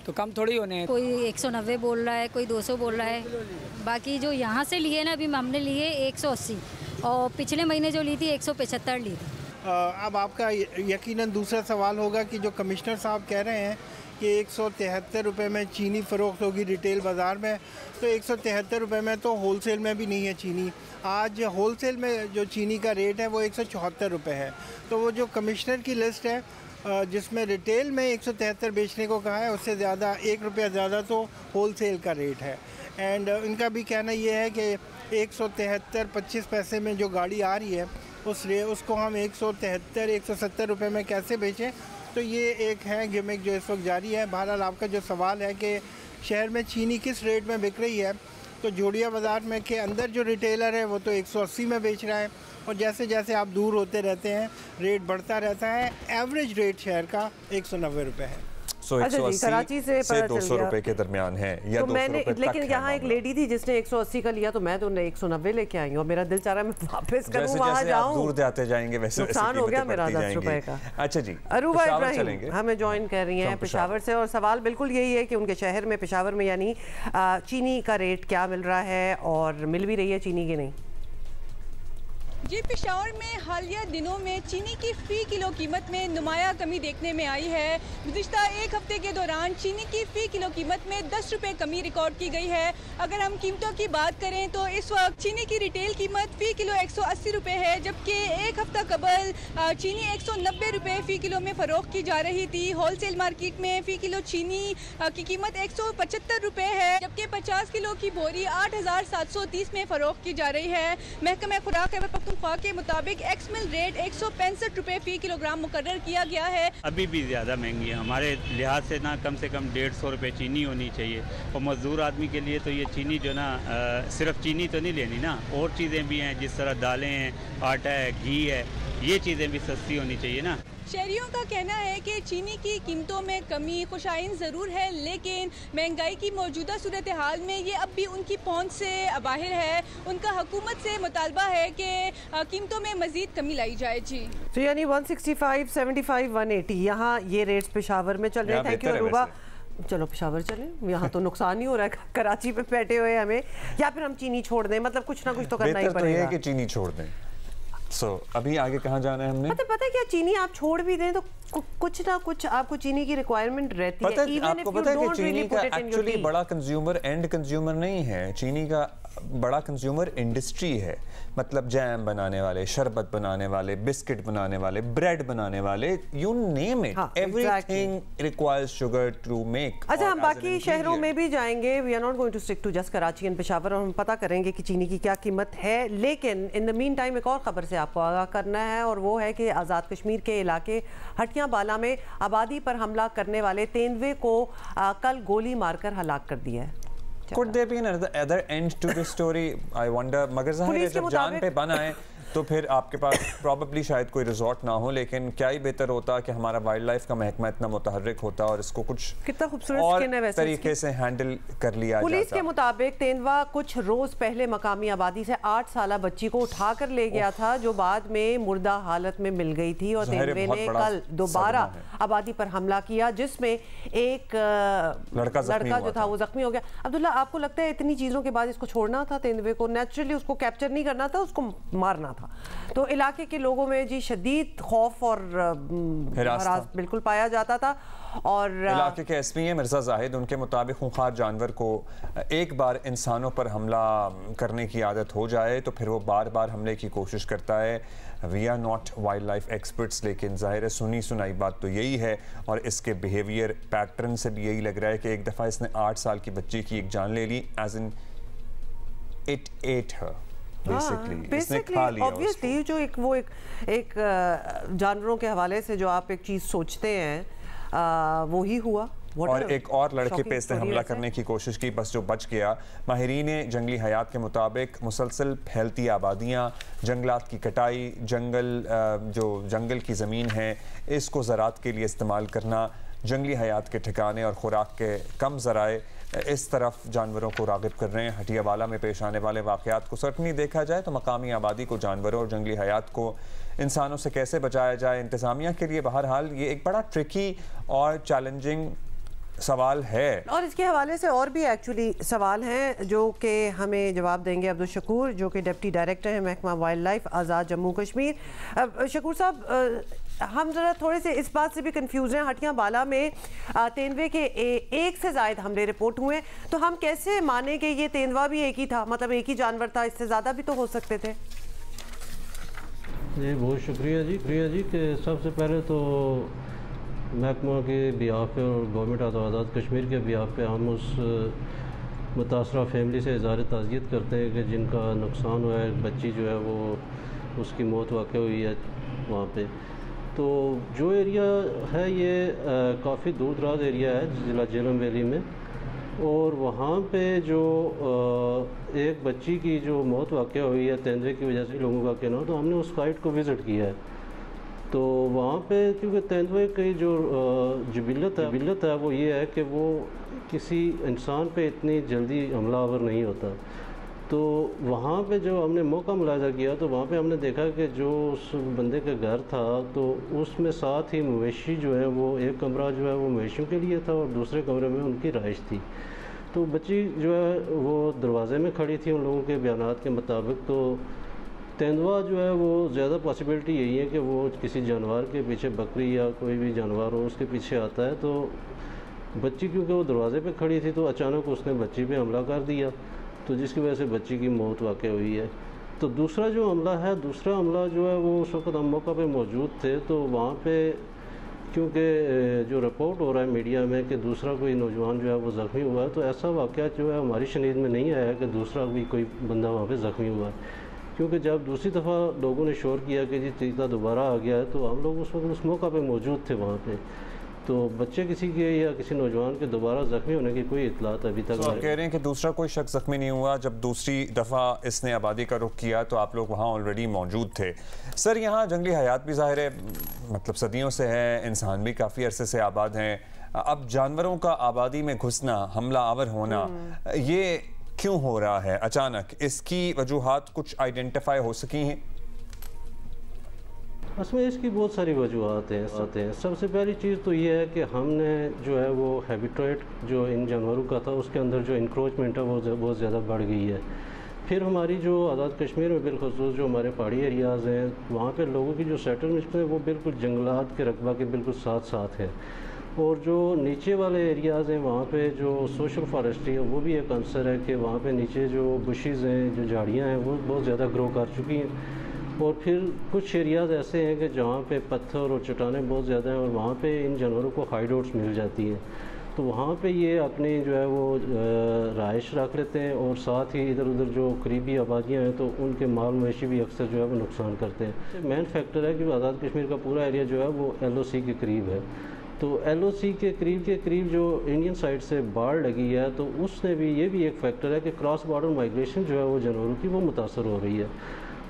S8: तो कम थोड़ी होने हैं।
S9: कोई 190 बोल रहा है, कोई 200 बोल रहा है। बाकी जो यहाँ से लिए ना, अभी हमने लिए 180 और पिछले महीने जो ली थी 175 ली थी।
S5: अब आपका यकीनन दूसरा सवाल होगा कि जो कमिश्नर साहब कह रहे हैं कि 173 रुपये में चीनी फ़रोख्त होगी रिटेल बाज़ार में, तो 173 रुपये में तो होलसेल में भी नहीं है चीनी। आज होलसेल में जो चीनी का रेट है वो 174 रुपये है। तो वो जो कमिश्नर की लिस्ट है जिसमें रिटेल में 173 बेचने को कहा है, उससे ज़्यादा 1 रुपया ज़्यादा तो होलसेल का रेट है। एंड इनका भी कहना ये है कि 173 25 पैसे में जो गाड़ी आ रही है उसको हम 173 170 रुपये में कैसे बेचें। तो ये एक है गिमिक जो इस वक्त जारी है। बहरहाल आपका जो सवाल है कि शहर में चीनी किस रेट में बिक रही है, तो जोड़िया बाज़ार में के अंदर जो रिटेलर है वो तो 180 में बेच रहा है, और जैसे जैसे आप दूर होते रहते हैं रेट बढ़ता रहता है। एवरेज रेट शहर का 190 रुपये है।
S2: अच्छा जी, कराची से
S1: 200 रुपए के दरमियान है या
S2: तो
S1: 200
S2: मैंने,
S1: रुपए
S2: लेकिन यहाँ एक लेडी थी जिसने 180 का लिया, तो मैं तो 190 लेके आई हूँ और मेरा दिल चाह रहा है मैं वापस करूँ, वहाँ जाऊँ।
S1: दूर जाते जाएंगे वैसे
S2: नुकसान हो गया मेरा 10 रुपए का।
S1: अच्छा जी,
S2: अरूबा इब्राहिम हमें ज्वाइन कर रही हैं पेशावर से, और सवाल बिल्कुल यही है कि उनके शहर में, पेशावर में यानी, चीनी का रेट क्या मिल रहा है और मिल भी रही है चीनी की नहीं।
S10: जी, पेशावर में हालिया दिनों में चीनी की फ़ी किलो कीमत में नुमाया कमी देखने में आई है। गुज़िश्ता एक हफ्ते के दौरान चीनी की फ़ी किलो कीमत में 10 रुपये कमी रिकॉर्ड की गई है। अगर हम कीमतों की बात करें तो इस वक्त चीनी की रिटेल कीमत फ़ी किलो 180 रुपये है, जबकि एक हफ्ता कबल चीनी 190 रुपये फ़ी किलो में फ़रोख्त की जा रही थी। होलसेल मार्केट में फ़ी किलो चीनी की कीमत 175 रुपये है, जबकि 50 किलो की बोरी 8730 में फ़रोख्त की जा रही है। महकमा खुराक खैबर पख्तूनख्वा के मुताबिक एक्स मिल रेट 165 रुपये फ़ी किलोग्राम मुकर्रर किया गया है।
S11: अभी भी ज़्यादा महंगी है हमारे लिहाज से ना, कम से कम 150 रुपये चीनी होनी चाहिए। और मज़दूर आदमी के लिए तो ये चीनी जो ना, सिर्फ चीनी तो नहीं लेनी ना, और चीज़ें भी हैं, जिस तरह दालें हैं, आटा है, घी है, ये चीज़ें भी सस्ती होनी चाहिए ना।
S10: शहरियों का कहना है कि चीनी की कीमतों में कमी खुशाइन ज़रूर है, लेकिन महंगाई की मौजूदा सूरत हाल में ये अब भी उनकी पहुंच से बाहर है। उनका हुकूमत से मुतालबा है कि कीमतों में मज़ीद कमी लाई जाए। जी,
S2: तो यानी 165, 75, 180 यहाँ ये रेट्स पेशावर में चल रहे हैं। Thank you Aruba. चलो पेशावर चलें, यहाँ तो नुकसान ही हो रहा है कराची पे बैठे हुए हमें, या फिर हम चीनी छोड़ दें, मतलब कुछ ना कुछ तो करना ही पड़ेगा।
S1: कि चीनी छोड़ दें। अभी आगे कहाँ जाना है हमने?
S2: पता है क्या, चीनी आप छोड़ भी दें तो कुछ ना कुछ आपको चीनी की रिक्वायरमेंट रहती है।
S1: आपको पता है कि चीनी का एक्चुअली बड़ा कंज्यूमर एंड कंज्यूमर नहीं है, चीनी का बड़ा कंज्यूमर इंडस्ट्री है। मतलब जैम बनाने वाले, शरबत बनाने वाले, बिस्किट बनाने वाले, ब्रेड बनाने वाले, you name it, everything requires sugar to make.
S2: अच्छा, हम बाकी शहरों में भी जाएंगे, we are not going to stick to just Karachi and Peshawar, और हम पता करेंगे कि चीनी की क्या कीमत है। लेकिन इन द मीन टाइम एक और खबर से आपको आगाह करना है, और वो है कि आज़ाद कश्मीर के इलाके हटियां बाला में आबादी पर हमला करने वाले तेंदुए को कल गोली मारकर हलाक कर दिया है।
S1: Could there be another end to the story? I wonder. मगर ज़ाहिर है जब जान पे बन आए तो फिर आपके पास प्रॉबली शायद कोई रिजॉर्ट ना हो, लेकिन क्या ही बेहतर होता कि हमारा वाइल्ड लाइफ का महकमा इतना मुतहर्रिक होता और इसको कुछ
S2: कितना खूबसूरत
S1: और
S2: स्किन है वैसे
S1: तरीके से हैंडल कर लिया जाता।
S2: पुलिस के मुताबिक तेंदुआ कुछ रोज पहले मकामी आबादी से 8 साल बच्ची को उठाकर ले गया था, जो बाद में मुर्दा हालत में मिल गई थी, और तेंदुए ने कल दोबारा आबादी पर हमला किया, जिसमें एक लड़का जो था वो जख्मी हो गया। अब्दुल्ला, आपको लगता है इतनी चीजों के बाद इसको छोड़ना था तेंदुए को? नेचुरली उसको कैप्चर नहीं करना था, उसको मारना था। तो इलाके के लोगों में जी शदीद खौफ और हरास बिल्कुल पाया जाता था। और
S1: इलाके के एसपी हैं मिर्ज़ा जाहिद, उनके मुताबिक खूंखार जानवर को एक बार इंसानों पर हमला करने की आदत हो जाए तो फिर वो बार बार हमले की कोशिश करता है। We are not wildlife experts, लेकिन ज़ाहिर है सुनी सुनाई बात तो यही है, और इसके बिहेवियर पैटर्न से भी यही लग रहा है कि एक दफ़ा इसने 8 साल की बच्ची की एक जान ले ली, as in it ate her. Basically
S2: obviously जो एक जानवरों के हवाले से जो आप एक चीज़ सोचते हैं वो ही हुआ।
S1: और एक और लड़के पे इसने हमला करने की कोशिश की, बस जो बच गया। माहिरीन जंगली हयात के मुताबिक मुसलसल फैलती आबादियाँ, जंगलात की कटाई, जो जंगल की ज़मीन है इसको ज़राअत के लिए इस्तेमाल करना, जंगली हयात के ठिकाने और खुराक के कम ज़राए इस तरफ जानवरों को राग़िब कर रहे हैं। हटियावाला में पेश आने वाले वाक़यात को सर्टनी देखा जाए तो मकामी आबादी को जानवरों और जंगली हयात को इंसानों से कैसे बचाया जाए, इंतज़ामिया के लिए बहरहाल ये एक बड़ा ट्रिकी और चैलेंजिंग सवाल है। और
S2: इसके हवाले से और भी एक्चुअली सवाल हैं जो कि हमें जवाब देंगे अब्दुल शकूर, जो कि डिप्टी डायरेक्टर हैं महकमा वाइल्ड लाइफ आज़ाद जम्मू कश्मीर। शकूर साहब, हम ज़रा थोड़े से इस बात से भी कंफ्यूज हैं, हटियावाला में तेंदुए के एक से ज़ायद हमले रिपोर्ट हुए, तो हम कैसे माने कि ये तेंदुआ भी एक ही था, मतलब एक ही जानवर था, इससे ज़्यादा भी तो हो सकते थे।
S12: जी बहुत शुक्रिया जी कि सबसे पहले तो महकमा के बिहाफ पे और गवर्नमेंट ऑफ आज़ाद कश्मीर के बिहाफ पे हम उस मुतासरा फैमिली से इज़हार ताज़ियत करते हैं कि जिनका नुकसान हुआ है, बच्ची जो है वो उसकी मौत वाक़ हुई है वहाँ पे। तो जो एरिया है ये काफ़ी दूर दराज एरिया है ज़िला झेलम वैली में, और वहाँ पे जो एक बच्ची की जो मौत वाक़ हुई है तेंदुए की वजह से लोगों का कहना, तो हमने उस साइट को विज़िट किया है। तो वहाँ पे क्योंकि तेंदुए की जो जिबिलत है वो ये है कि वो किसी इंसान पे इतनी जल्दी हमलावर नहीं होता। तो वहाँ पे जो हमने मौका मुलाहिजा किया तो वहाँ पे हमने देखा कि जो उस बंदे का घर था तो उसमें साथ ही मवेशी जो है वो एक कमरा जो है वो मवेशियों के लिए था और दूसरे कमरे में उनकी रहाइश थी। तो बच्ची जो है वो दरवाज़े में खड़ी थी उन लोगों के बयानात के मुताबिक। तो तेंदुआ जो है वो ज़्यादा पॉसिबिलिटी यही है कि वो किसी जानवर के पीछे, बकरी या कोई भी जानवर हो उसके पीछे आता है। तो बच्ची क्योंकि वो दरवाज़े पे खड़ी थी तो अचानक उसने बच्ची पे हमला कर दिया, तो जिसकी वजह से बच्ची की मौत वाक़ हुई है। तो दूसरा हमला जो है वो उस वक्त हम मौका पे मौजूद थे, तो वहाँ पे क्योंकि जो रिपोर्ट हो रहा है मीडिया में कि दूसरा कोई नौजवान जो है वो ज़ख्मी हुआ है, तो ऐसा वाक़या जो है हमारी शनीद में नहीं आया कि दूसरा भी कोई बंदा वहाँ पे ज़ख्मी हुआ है। क्योंकि जब दूसरी दफ़ा लोगों ने शोर किया कि जी टीका दोबारा आ गया है, तो हम लोग उस वक्त उस मौका पे मौजूद थे वहाँ पे। तो बच्चे किसी के या किसी नौजवान के दोबारा ज़ख्मी होने की कोई इतलात अभी तक
S1: आप कह रहे हैं कि दूसरा कोई शख्स ज़ख्मी नहीं हुआ। जब दूसरी दफ़ा इसने आबादी का रुख किया तो आप लोग वहाँ ऑलरेडी मौजूद थे। सर, यहाँ जंगली हयात भी ज़ाहिर है मतलब सदियों से है, इंसान भी काफ़ी अरसे से आबाद हैं। अब जानवरों का आबादी में घुसना, हमला आवर होना, ये क्यों हो रहा है अचानक? इसकी वजूहात कुछ आइडेंटिफाई हो सकी हैं?
S12: उसमें इसकी बहुत सारी वजूहत हैं। सबसे पहली चीज़ तो ये है कि हमने जो है वो हैबिटेट जो इन जानवरों का था उसके अंदर जो इंक्रोचमेंट है वो बहुत ज़्यादा बढ़ गई है। फिर हमारी जो आज़ाद कश्मीर में बिलखुसूस जो हमारे पहाड़ी एरियाज़ हैं वहाँ पे लोगों की जो सेटलमेंट है वो बिल्कुल जंगलात के रकबा के बिल्कुल साथ साथ है। और जो नीचे वाले एरियाज़ हैं वहाँ पे जो सोशल फॉरेस्ट्री है वो भी एक आंसर है कि वहाँ पे नीचे जो बुशेज़ हैं, जो झाड़ियाँ हैं वो बहुत ज़्यादा ग्रो कर चुकी हैं। और फिर कुछ एरियाज़ ऐसे हैं कि जहाँ पे पत्थर और चट्टानें बहुत ज़्यादा हैं और वहाँ पे इन जानवरों को हाइडआउट्स मिल जाती हैं। तो वहाँ पे ये अपनी जो है वो रहाइश रख लेते हैं और साथ ही इधर उधर जो करीबी आबादियाँ हैं तो उनके माल मवेशी भी अक्सर जो है वो नुकसान करते हैं। मेन फैक्टर है कि आज़ाद कश्मीर का पूरा एरिया जो है वो LOC के करीब है। तो LOC के करीब जो इंडियन साइड से बाढ़ लगी है तो उसने भी, ये भी एक फैक्टर है कि क्रॉस बॉर्डर माइग्रेशन जो है वो जानवरों की वो मुतासर हो रही है।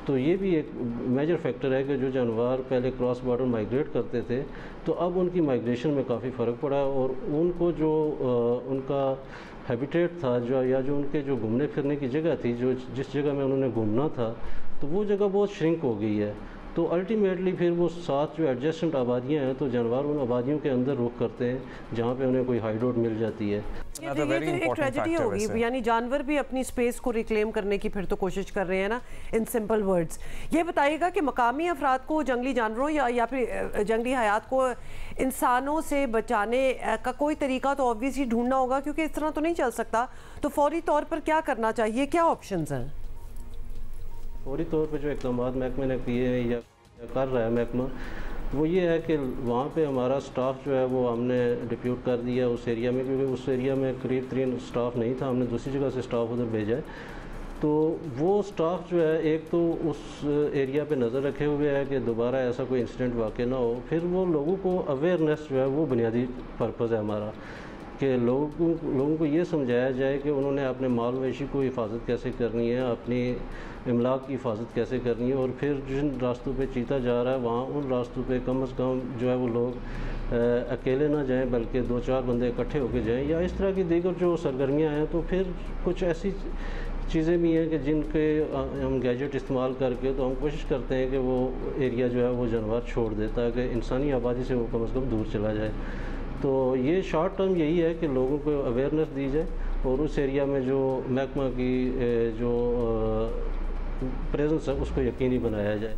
S12: तो ये भी एक मेजर फैक्टर है कि जो जानवर पहले क्रॉस बॉर्डर माइग्रेट करते थे तो अब उनकी माइग्रेशन में काफ़ी फ़र्क पड़ा है और उनको जो उनका हैबिटेट था जो उनके जो घूमने फिरने की जगह थी, जो जिस जगह में उन्होंने घूमना था तो वो जगह बहुत श्रिंक हो गई है। तो अल्टीमेटली फिर वो साथ जो एडजस्टेंट आबादियाँ हैं तो जानवर उन आबादियों के अंदर रुख करते हैं जहाँ पे उन्हें कोई हाइडआउट मिल जाती है।
S2: ये तो एक ट्रेजेडी होगी, यानी जानवर भी अपनी स्पेस को रिक्लेम करने की फिर तो कोशिश कर रहे हैं ना, इन सिंपल वर्ड्स। ये बताइएगा कि मकामी अफराद को जंगली जानवरों या फिर जंगली हयात को इंसानों से बचाने का कोई तरीका तो ऑब्वियसली ढूंढना होगा, क्योंकि इस तरह तो नहीं चल सकता। तो फौरी तौर पर क्या करना चाहिए, क्या ऑप्शंस हैं?
S12: फौरी तौर पे जो इक़दाम महकमे ने किए हैं या कर रहा है महकमा, वो ये है कि वहाँ पे हमारा स्टाफ जो है वो हमने डिप्यूट कर दिया उस एरिया में, क्योंकि उस एरिया में करीब 3 स्टाफ नहीं था, हमने दूसरी जगह से स्टाफ उधर भेजा है। तो वो स्टाफ जो है एक तो उस एरिया पे नज़र रखे हुए है कि दोबारा ऐसा कोई इंसिडेंट वाक़ई ना हो, फिर वो लोगों को अवेयरनेस जो है वो बुनियादी पर्पज़ है हमारा कि लोगों को ये समझाया जाए कि उन्होंने अपने माल मवेशी को हिफाजत कैसे करनी है, अपनी इमलाक की हिफाजत कैसे करनी है, और फिर जिन रास्तों पे चीता जा रहा है वहाँ उन रास्तों पे कम से कम जो है वो लोग अकेले ना जाएं बल्कि 2-4 बंदे इकट्ठे होकर जाएं, या इस तरह की दीगर जो सरगर्मियाँ हैं। तो फिर कुछ ऐसी चीज़ें भी हैं कि जिनके हम गैजेट इस्तेमाल करके तो हम कोशिश करते हैं कि वो एरिया जो है वो जानवर छोड़ दे ताकि इंसानी आबादी से वो कम से कम दूर चला जाए। तो ये शॉर्ट टर्म यही है कि लोगों को अवेयरनेस दी जाए और उस एरिया में जो महकमा की जो प्रेजेंस है उसको यकीनी बनाया जाए।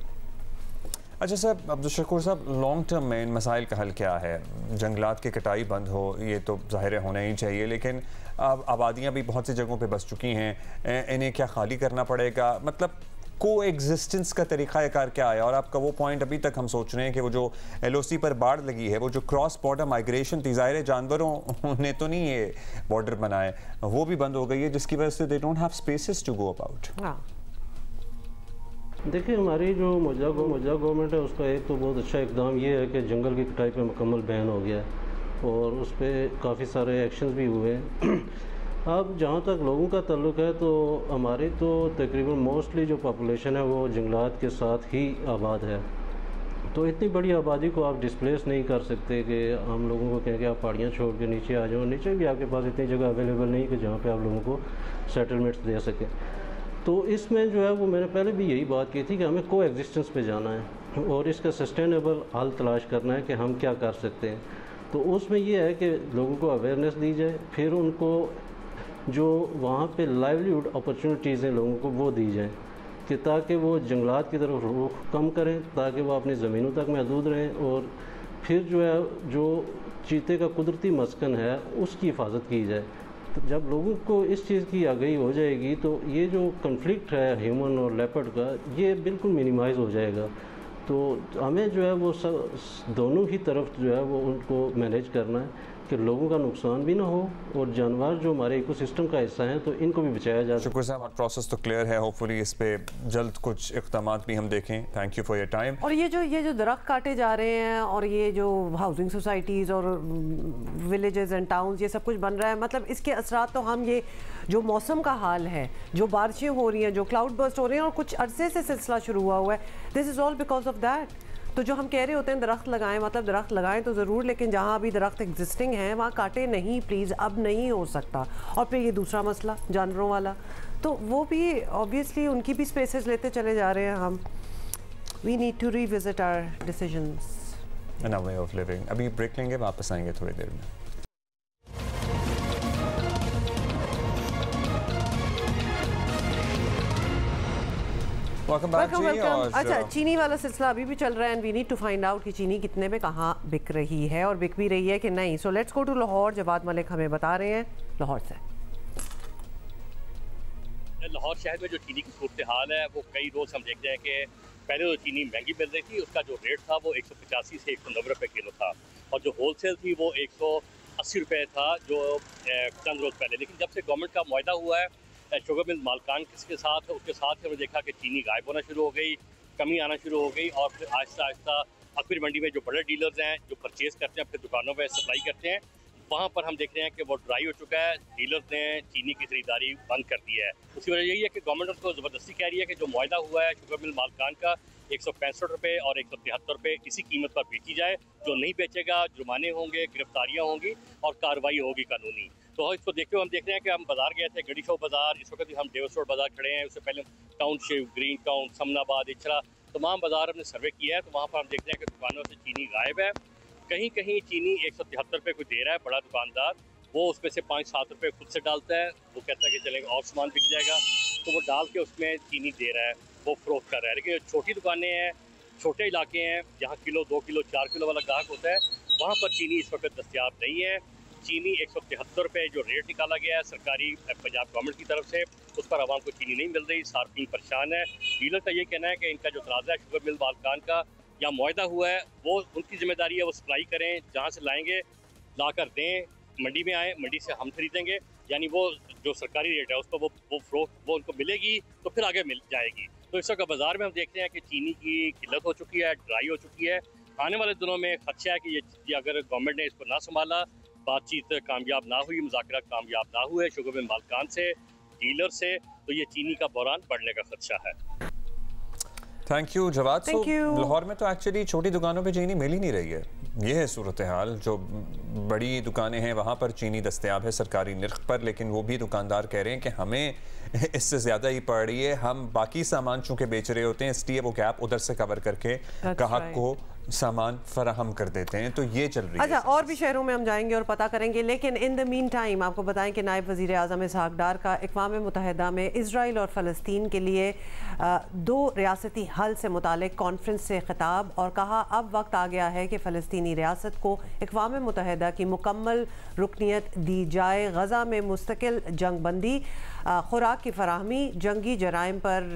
S1: अच्छा साहब, अब्दुल शकूर साहब, लॉन्ग टर्म में इन मसाइल का हल क्या है? जंगलात की कटाई बंद हो, ये तो ज़ाहिर होना ही चाहिए, लेकिन अब आबादियाँ भी बहुत सी जगहों पे बस चुकी हैं, इन्हें क्या खाली करना पड़ेगा? मतलब को एग्जिस्टेंस का तरीक़ाकार क्या है? और आपका वो पॉइंट अभी तक हम सोच रहे हैं कि वो जो LOC पर बाढ़ लगी है, वो जो क्रॉस बॉर्डर माइग्रेशन थी, ज़ाहिर जानवरों ने तो नहीं ये बॉर्डर बनाए, वो भी बंद हो गई है, जिसकी वजह से they don't have spaces to go about.
S12: देखिए, हमारी जो मौजूदा गवर्नमेंट है उसका एक तो बहुत अच्छा इकदाम ये है कि जंगल की कटाई पे मुकम्मल बैन हो गया है और उस पर काफ़ी सारे एक्शंस भी हुए हैं। अब जहाँ तक लोगों का ताल्लुक है तो हमारी तो तकरीबन मोस्टली जो पॉपुलेशन है वो जंगलात के साथ ही आबाद है, तो इतनी बड़ी आबादी को आप डिस्प्लेस नहीं कर सकते कि हम लोगों को कहें कि आप पहाड़ियाँ छोड़ के नीचे आ जाओ। नीचे भी आपके पास इतनी जगह अवेलेबल नहीं कि जहाँ पे आप लोगों को सेटलमेंट्स दे सकें। तो इसमें जो है वो मैंने पहले भी यही बात की थी कि हमें को एग्जिस्टेंस पे जाना है और इसका सस्टेनेबल हल तलाश करना है कि हम क्या कर सकते हैं। तो उसमें ये है कि लोगों को अवेयरनेस दी जाए, फिर उनको जो वहाँ पे लाइवलीहुड अपॉर्चुनिटीज़ हैं लोगों को वो दी जाए कि ताकि वो जंगलात की तरफ रुख कम करें, ताकि वो अपनी ज़मीनों तक महदूद रहें, और फिर जो है जो चीते का कुदरती मस्कन है उसकी हिफाजत की जाए। तो जब लोगों को इस चीज़ की आगाही हो जाएगी तो ये जो कन्फ्लिक्ट है ह्यूमन और लेपर्ड का, ये बिल्कुल मिनिमाइज़ हो जाएगा। तो हमें जो है वो सब दोनों ही तरफ जो है वो उनको मैनेज करना है कि लोगों का नुकसान भी ना हो और जानवर जो हमारे इकोसिस्टम का हिस्सा हैं तो इनको भी बचाया जा।
S1: शुक्र साहब, प्रोसेस तो क्लियर है, होपफुली इस पे जल्द कुछ इक़दामात भी हम देखें। Thank you for your time.
S2: और ये जो दरख्त काटे जा रहे हैं और ये जो हाउसिंग सोसाइटीज़ और विलेजेस एंड टाउन्स ये सब कुछ बन रहा है, मतलब इसके असरात तो हम ये जो मौसम का हाल है, जो बारिशें हो रही हैं, जो क्लाउड बर्स्ट हो रहे हैं और कुछ अरसे से सिलसिला शुरू हुआ है, this is all because of that. तो जो हम कह रहे होते हैं दरख्त लगाएं, मतलब दरख्त लगाएं तो ज़रूर, लेकिन जहाँ अभी दरख्त एग्जिस्टिंग हैं वहाँ काटे नहीं प्लीज़, अब नहीं हो सकता। और फिर ये दूसरा मसला जानवरों वाला, तो वो भी ऑब्वियसली उनकी भी स्पेसेस लेते चले जा रहे हैं हम। We need to revisit our decisions
S1: and our way of living. अभी ब्रेक लेंगे, वापस आएंगे थोड़ी देर में।
S2: वेलकम। अच्छा, चीनी वाला सिलसिला अभी भी चल रहा है and we need to find out कि चीनी कितने में कहाँ बिक रही है और बिक भी रही है कि नहीं। So let's go to Lahore. Jawad Malik हमें बता रहे हैं लाहौर से।
S13: लाहौर शहर में जो चीनी की सूरत हाल है वो कई रोज़ हम देखते हैं कि पहले तो चीनी महंगी मिल रही थी, उसका जो रेट था वो 185 से 190 रुपये किलो था और जो होलसेल थी वो 180 रुपये था जो चंद रोज़ पहले। लेकिन जब से गवर्नमेंट का मुआहदा हुआ है शुगर मिल मालकान के साथ, उसके साथ हमने देखा कि चीनी गायब होना शुरू हो गई, कमी आना शुरू हो गई और फिर आहिस्ता आहिस्ता अखबार मंडी में जो बड़े डीलर्स हैं जो परचेज़ करते हैं अपने दुकानों में सप्लाई करते हैं, वहाँ पर हम देख रहे हैं कि वो ड्राई हो चुका है। डीलर्स ने चीनी की खरीदारी बंद कर दी है। उसकी वजह यही है कि गवर्नमेंट उसको ज़बरदस्ती कह रही है कि जो मुआहदा हुआ है शुगर मिल मालकान का 165 रुपये और 173 रुपये इसी कीमत पर बेची जाए। जो नहीं बेचेगा जुर्माने होंगे, गिरफ्तारियाँ होंगी और कार्रवाई होगी कानूनी। तो इसको देखते हुए हम देख रहे हैं कि हम बाजार गए थे, गड़ी शो बाजार, इस वक्त भी हम डेवस रोड बाजार खड़े हैं। उससे पहले township, green town, Samanabad, Ichhra, तमाम बाजार हमने सर्वे किया है। तो वहाँ पर हम देखते हैं कि दुकानों से चीनी गायब है। कहीं कहीं चीनी 173 रुपये को दे रहा है बड़ा दुकानदार, वो उसमें से 5-7 रुपये खुद से डालता है। वो कहता है कि चलेगा और सामान बिक जाएगा, तो वो डाल के उसमें चीनी दे रहा है, वो फरोख्त कर रहा है। लेकिन छोटी दुकानें हैं, छोटे इलाके हैं जहाँ किलो, 2 किलो, 4 किलो वाला ग्राहक होता है, वहाँ पर चीनी इस वक्त दस्तियाब नहीं है। चीनी 173 रुपये जो रेट निकाला गया है सरकारी पंजाब गवर्नमेंट की तरफ से, उस पर आवाम को चीनी नहीं मिल रही, सार्फिन परेशान है। डीलर का ये कहना है कि इनका जो तनाज़ा है शुगर मिल मालकान का या मुआहदा हुआ है वो उनकी जिम्मेदारी है, वो सप्लाई करें, जहाँ से लाएंगे ला कर दें, मंडी में आए, मंडी से हम खरीदेंगे यानी वो जो सरकारी रेट है उस पर वो उनको मिलेगी तो फिर आगे मिल जाएगी। तो इस वक्त बाज़ार में हम देखते हैं कि चीनी की किल्लत हो चुकी है, ड्राई हो चुकी है। आने वाले दिनों में खदशा है कि ये अगर गवर्नमेंट ने इसको ना संभाला, बातचीत कामयाब ना हुई, मुज़ाकरात कामयाब ना हुए शुगर मिल मालिकान से, डीलर से, तो ये चीनी का बहरान बढ़ने का खदशा है।
S1: Thank you Jawad. लाहौर में तो एक्चुअली छोटी दुकानों पे चीनी मिल ही नहीं रही है, ये है सूरत हाल। जो बड़ी दुकानें हैं वहाँ पर चीनी दस्तयाब है सरकारी निर्ख पर, लेकिन वो भी दुकानदार कह रहे हैं कि हमें इससे ज़्यादा ही पड़ रही है। हम बाकी सामान चूँकि बेच रहे होते हैं इसलिए वो गैप उधर से कवर करके ग्राहक को सामान फराहम कर देते हैं, तो ये चल रही है।
S2: अच्छा, और भी शहरों में हम जाएंगे और पता करेंगे, लेकिन इन द मीन टाइम आपको बताएं कि नायब वज़ीर आज़म इसहाक डार का अक़वाम मुत्तहिदा में इजराइल और फ़लस्तीन के लिए 2 रियासती हल से मुतालिक कॉन्फ्रेंस से खिताब, और कहा अब वक्त आ गया है कि फ़लस्तीनी रियासत को अक़वाम मुत्तहिदा की मुकम्मल रुकनियत दी जाए। गज़ा में मुस्तकिल जंग बंदी, खुराक की फराहमी, जंगी जराइम पर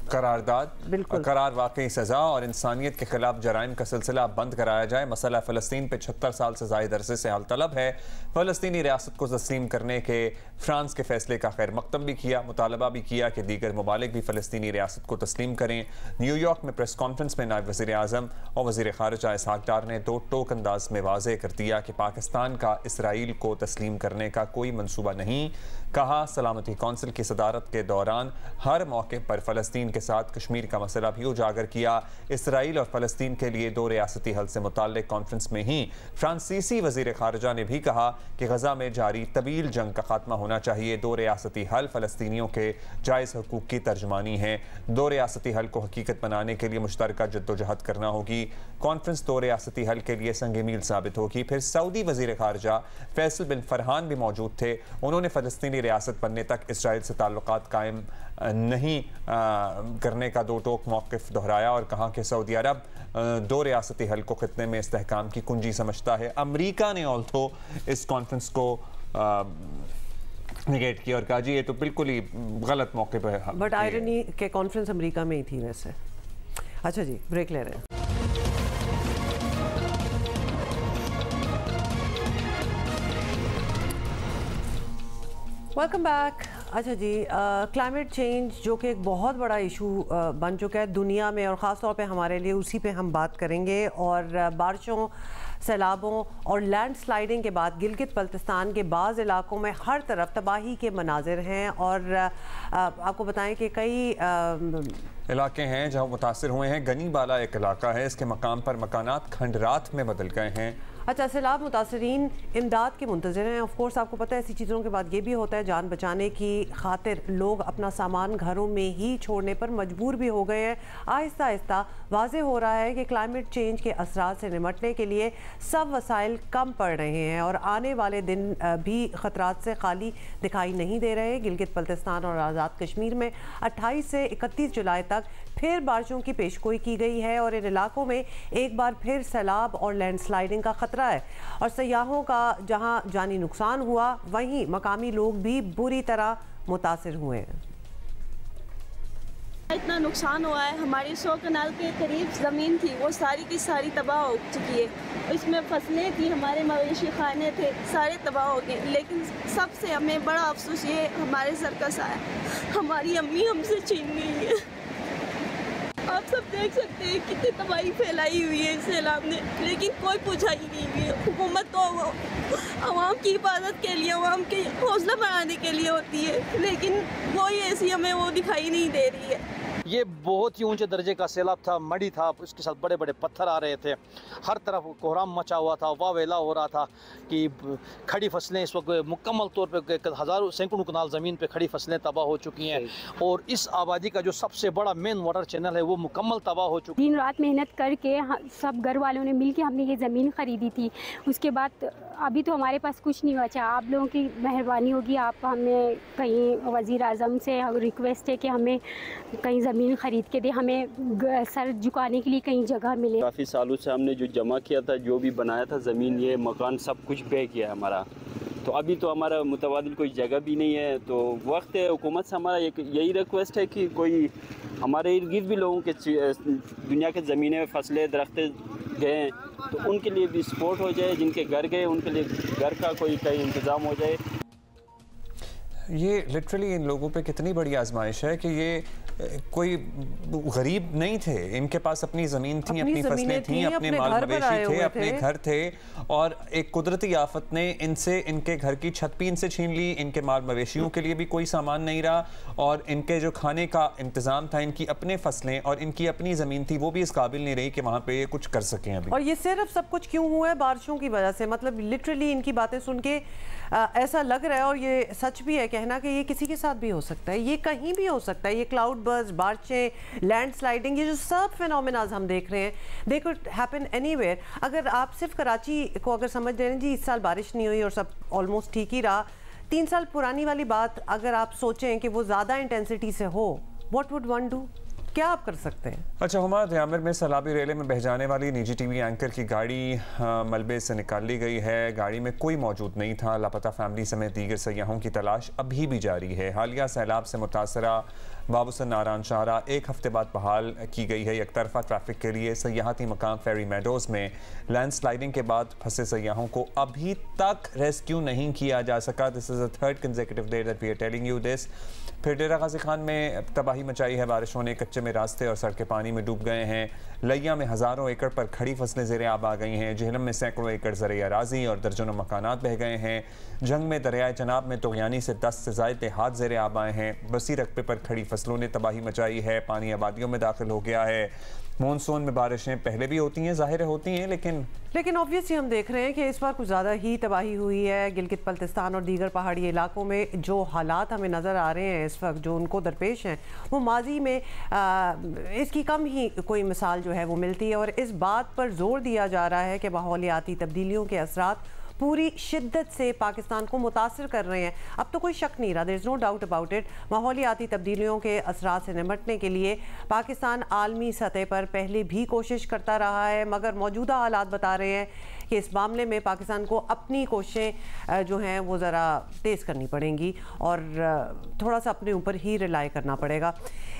S1: करारदाद, करार वाकई सज़ा और इंसानियत के खिलाफ जराइम का सिलसिला बंद कराया जाए। मसला फ़लस्तीन पे 76 साल से ज़ायद अरसे से हल तलब है। फ़लस्तीनी रियासत को तस्लीम करने के फ्रांस के फैसले का खैर मकदम भी किया, मुतालबा भी किया कि दीगर ममालिक भी फ़लस्तीनी रियासत को तस्लीम करें। न्यूयॉर्क में प्रेस कॉन्फ्रेंस में नायब वज़ीर आज़म और वज़ीर ख़ारिजा इसहाक डार ने 2 टोक अंदाज में वाज़ेह कर दिया कि पाकिस्तान का इसराइल को तस्लीम करने का कोई मनसूबा नहीं। कहा सलामती कौंसिल की सदारत के दौरान हर मौके पर फ़लस्तीन के साथ कश्मीर का मसला भी उजागर किया। इसराइल और फ़लस्तीन के लिए 2 रियासती हल से मुताल्लिक़ कॉन्फ्रेंस में ही फ्रांसीसी वज़ीर ख़ारिजा ने भी कहा कि गज़ा में जारी तवील जंग का खात्मा होना चाहिए। 2 रियासती हल फ़लस्तीनियों के जायज़ हकूक़ की तर्जमानी है। 2 रियासती हल को हकीकत बनाने के लिए मुश्तरका जद्दोजहद करना होगी। कॉन्फ्रेंस 2 रियासती हल के लिए संग मील साबित होगी। फिर सऊदी वज़ीर ख़ारिजा फैसल बिन फरहान भी मौजूद थे। उन्होंने फ़लस्तीनी रियासत बनने तक इसराइल से ताल्लुकात कायम नहीं करने का 2 टोक मौक़िफ़ दोहराया और कहा कि सऊदी अरब 2 रियासती हल को खित्ते में इस्तेहकाम की कुंजी समझता है। अमरीका ने ऑल्थो इस कॉन्फ्रेंस को निगेट किया और कहा जी ये तो बिल्कुल ही गलत मौके पर है।
S2: बट आयरनी के कॉन्फ्रेंस अमरीका में ही थी वैसे। अच्छा जी, ब्रेक ले रहे हैं। Welcome back. अच्छा जी, क्लाइमेट चेंज जो कि एक बहुत बड़ा इशू बन चुका है दुनिया में और ख़ास तौर पे हमारे लिए, उसी पे हम बात करेंगे। और बारिशों, सैलाबों और लैंडस्लाइडिंग के बाद गिलगित बल्तिस्तान के बाज़ इलाकों में हर तरफ तबाही के मनाजिर हैं। और आपको बताएं कि कई
S1: इलाके हैं जहां मुतासिर हुए हैं। गनीबाला एक इलाका है, इसके मकाम पर मकानात खंडरात में बदल गए हैं।
S2: अच्छा, सैलाब मुतासरीन इमदाद के मुंतज़िर हैं। ऑफ कोर्स आपको पता है ऐसी चीज़ों के बाद ये भी होता है जान बचाने की खातिर लोग अपना सामान घरों में ही छोड़ने पर मजबूर भी हो गए हैं। आहिस्ता आहिस्ता वाज़े हो रहा है कि क्लाइमेट चेंज के असरात से निमटने के लिए सब वसाइल कम पड़ रहे हैं और आने वाले दिन भी ख़तरात से खाली दिखाई नहीं दे रहे। गिलगित बल्तिस्तान और आज़ाद कश्मीर में 28 से 31 जुलाई तक फिर बारिशों की पेशगोई की गई है और इन इलाकों में एक बार फिर सैलाब और लैंडस्लाइडिंग का खतरा है। और सयाहों का जहां जानी नुकसान हुआ, वहीं मकामी लोग भी बुरी तरह मुतासिर हुए हैं।
S14: इतना नुकसान हुआ है, हमारी 100 कनाल के करीब ज़मीन थी वो सारी की सारी तबाह हो चुकी है। इसमें फसलें थी, हमारे मवेशी खाने थे, सारे तबाह हो गए। लेकिन सबसे हमें बड़ा अफसोस ये हमारे सर का साया, हमारी अम्मी हमसे छीन गई है। आप सब देख सकते हैं कितनी तबाही फैलाई हुई है इस सैलाब ने, लेकिन कोई पूछा ही नहीं हुई है। हुकूमत तो आवाम की हिफाजत के लिए, आवाम के हौसला बढ़ाने के लिए होती है, लेकिन कोई ऐसी हमें वो दिखाई नहीं दे रही है।
S15: ये बहुत ही ऊंचे दर्जे का सैलाब था, मड़ी था, इसके साथ बड़े बड़े पत्थर आ रहे थे, हर तरफ कोहराम मचा हुआ था, वावेला हो रहा था कि खड़ी फसलें इस वक्त मुकम्मल तौर पे हज़ारों सैकड़ों कनाल ज़मीन पे खड़ी फसलें तबाह हो चुकी हैं और इस आबादी का जो सबसे बड़ा मेन वाटर चैनल है वो मुकम्मल तबाह हो चुका है।
S16: दिन रात मेहनत करके सब घर वालों ने मिल के हमने ये ज़मीन ख़रीदी थी। उसके बाद अभी तो हमारे पास कुछ नहीं बचा। आप लोगों की मेहरबानी होगी, आप हमें कहीं वज़ीर आज़म से रिक्वेस्ट है कि हमें कहीं ज़मीन ख़रीद के दे, हमें सर झुकाने के लिए कहीं जगह मिले।
S17: काफ़ी सालों से हमने जो जमा किया था, जो भी बनाया था ज़मीन, ये मकान सब कुछ बह गया है हमारा। तो अभी तो हमारा मुतबादिल कोई जगह भी नहीं है। तो वक्त है, हुकूमत से हमारा एक यही रिक्वेस्ट है कि कोई हमारे इर्द गिर्द भी लोगों के दुनिया के ज़मीनें, फसलें, दरख्तें गए हैं तो उनके लिए भी सपोर्ट हो जाए। जिनके घर गए उनके लिए घर का कोई इंतज़ाम हो जाए।
S1: ये लिटरली इन लोगों पे कितनी बड़ी आजमाइश है कि ये कोई गरीब नहीं थे, इनके पास अपनी ज़मीन थी, अपनी फसलें थी, अपने माल मवेशी थे, अपने घर थे, और एक कुदरती आफत ने इनसे इनके घर की छत भी इनसे छीन ली, इनके माल मवेशियों के लिए भी कोई सामान नहीं रहा, और इनके जो खाने का इंतज़ाम था, इनकी अपने फसलें और इनकी अपनी ज़मीन थी, वो भी इस काबिल नहीं रही कि वहाँ पे ये कुछ कर सकें अभी।
S2: और ये सिर्फ सब कुछ क्यों हुआ है? बारिशों की वजह से। मतलब लिटरली इनकी बातें सुन के ऐसा लग रहा है, और ये सच भी है कहना कि ये किसी के साथ भी हो सकता है, ये कहीं भी हो सकता है। ये क्लाउड बर्स्ट, बारिशें, लैंडस्लाइडिंग, ये जो सब फिनोमेनाज हम देख रहे हैं, दे कुड हैपन एनीवेयर। अगर आप सिर्फ कराची को अगर समझ रहे हैं जी इस साल बारिश नहीं हुई और सब ऑलमोस्ट ठीक ही रहा, 3 साल पुरानी वाली बात अगर आप सोचें कि वो ज़्यादा इंटेंसिटी से हो, व्हाट वुड वन डू? क्या आप कर सकते हैं?
S1: अच्छा हुमा, ध्यामर में सैलाबी रेले में बह जाने वाली निजी टीवी एंकर की गाड़ी मलबे से निकाल ली गई है। गाड़ी में कोई मौजूद नहीं था। लापता फैमिली समेत दीगर सयाहों की तलाश अभी भी जारी है। हालिया सैलाब से मुतासरा बाबूसन नारायण शाहरा 1 हफ्ते बाद बहाल की गई है। एक तरफा ट्रैफिक के लिए सयाहती मकाम फेरी मेडोज़ में लैंडस्लाइडिंग के बाद फंसे सयाहों को अभी तक रेस्क्यू नहीं किया जा सका। This is the 3rd consecutive day that we are telling you this. फिर डेरा गाजी खान में तबाही मचाई है बारिशों ने। कच्चे में रास्ते और सड़कें पानी में डूब गए हैं। लिया में हज़ारों एकड़ पर खड़ी फसलें ज़ेरे आब आ गई हैं। जेहलम में सैकड़ों एकड़ ज़रे अराज़ी और दर्जनों मकानात बह गए हैं। जंग में दरियाए चनाब में तोगयानी से 10 से ज़ायद देहात ज़ेरे आब आए हैं। बसी रकबे पर खड़ी फसलों ने तबाही मचाई है। पानी आबादियों में दाखिल हो गया है। मॉनसून में बारिशें पहले भी होती हैं, ज़ाहिर होती हैं, लेकिन
S2: ऑब्वियसली हम देख रहे हैं कि इस बार कुछ ज़्यादा ही तबाही हुई है। गिलगित बल्तिस्तान और दीगर पहाड़ी इलाकों में जो हालात हमें नज़र आ रहे हैं इस वक्त, जो उनको दरपेश हैं, वो माजी में इसकी कम ही कोई मिसाल जो है वो मिलती है। और इस बात पर जोर दिया जा रहा है कि माहौलियाती तब्दीलियों के असरात पूरी शिद्दत से पाकिस्तान को मुतासर कर रहे हैं। अब तो कोई शक नहीं रहा, there is no doubt about it. माहौलियाती तब्दीलियों के असरात से निपटने के लिए पाकिस्तान आलमी सतह पर पहले भी कोशिश करता रहा है, मगर मौजूदा हालात बता रहे हैं कि इस मामले में पाकिस्तान को अपनी कोशिशें जो हैं वो ज़रा तेज़ करनी पड़ेंगी और थोड़ा सा अपने ऊपर ही रिलाई करना पड़ेगा।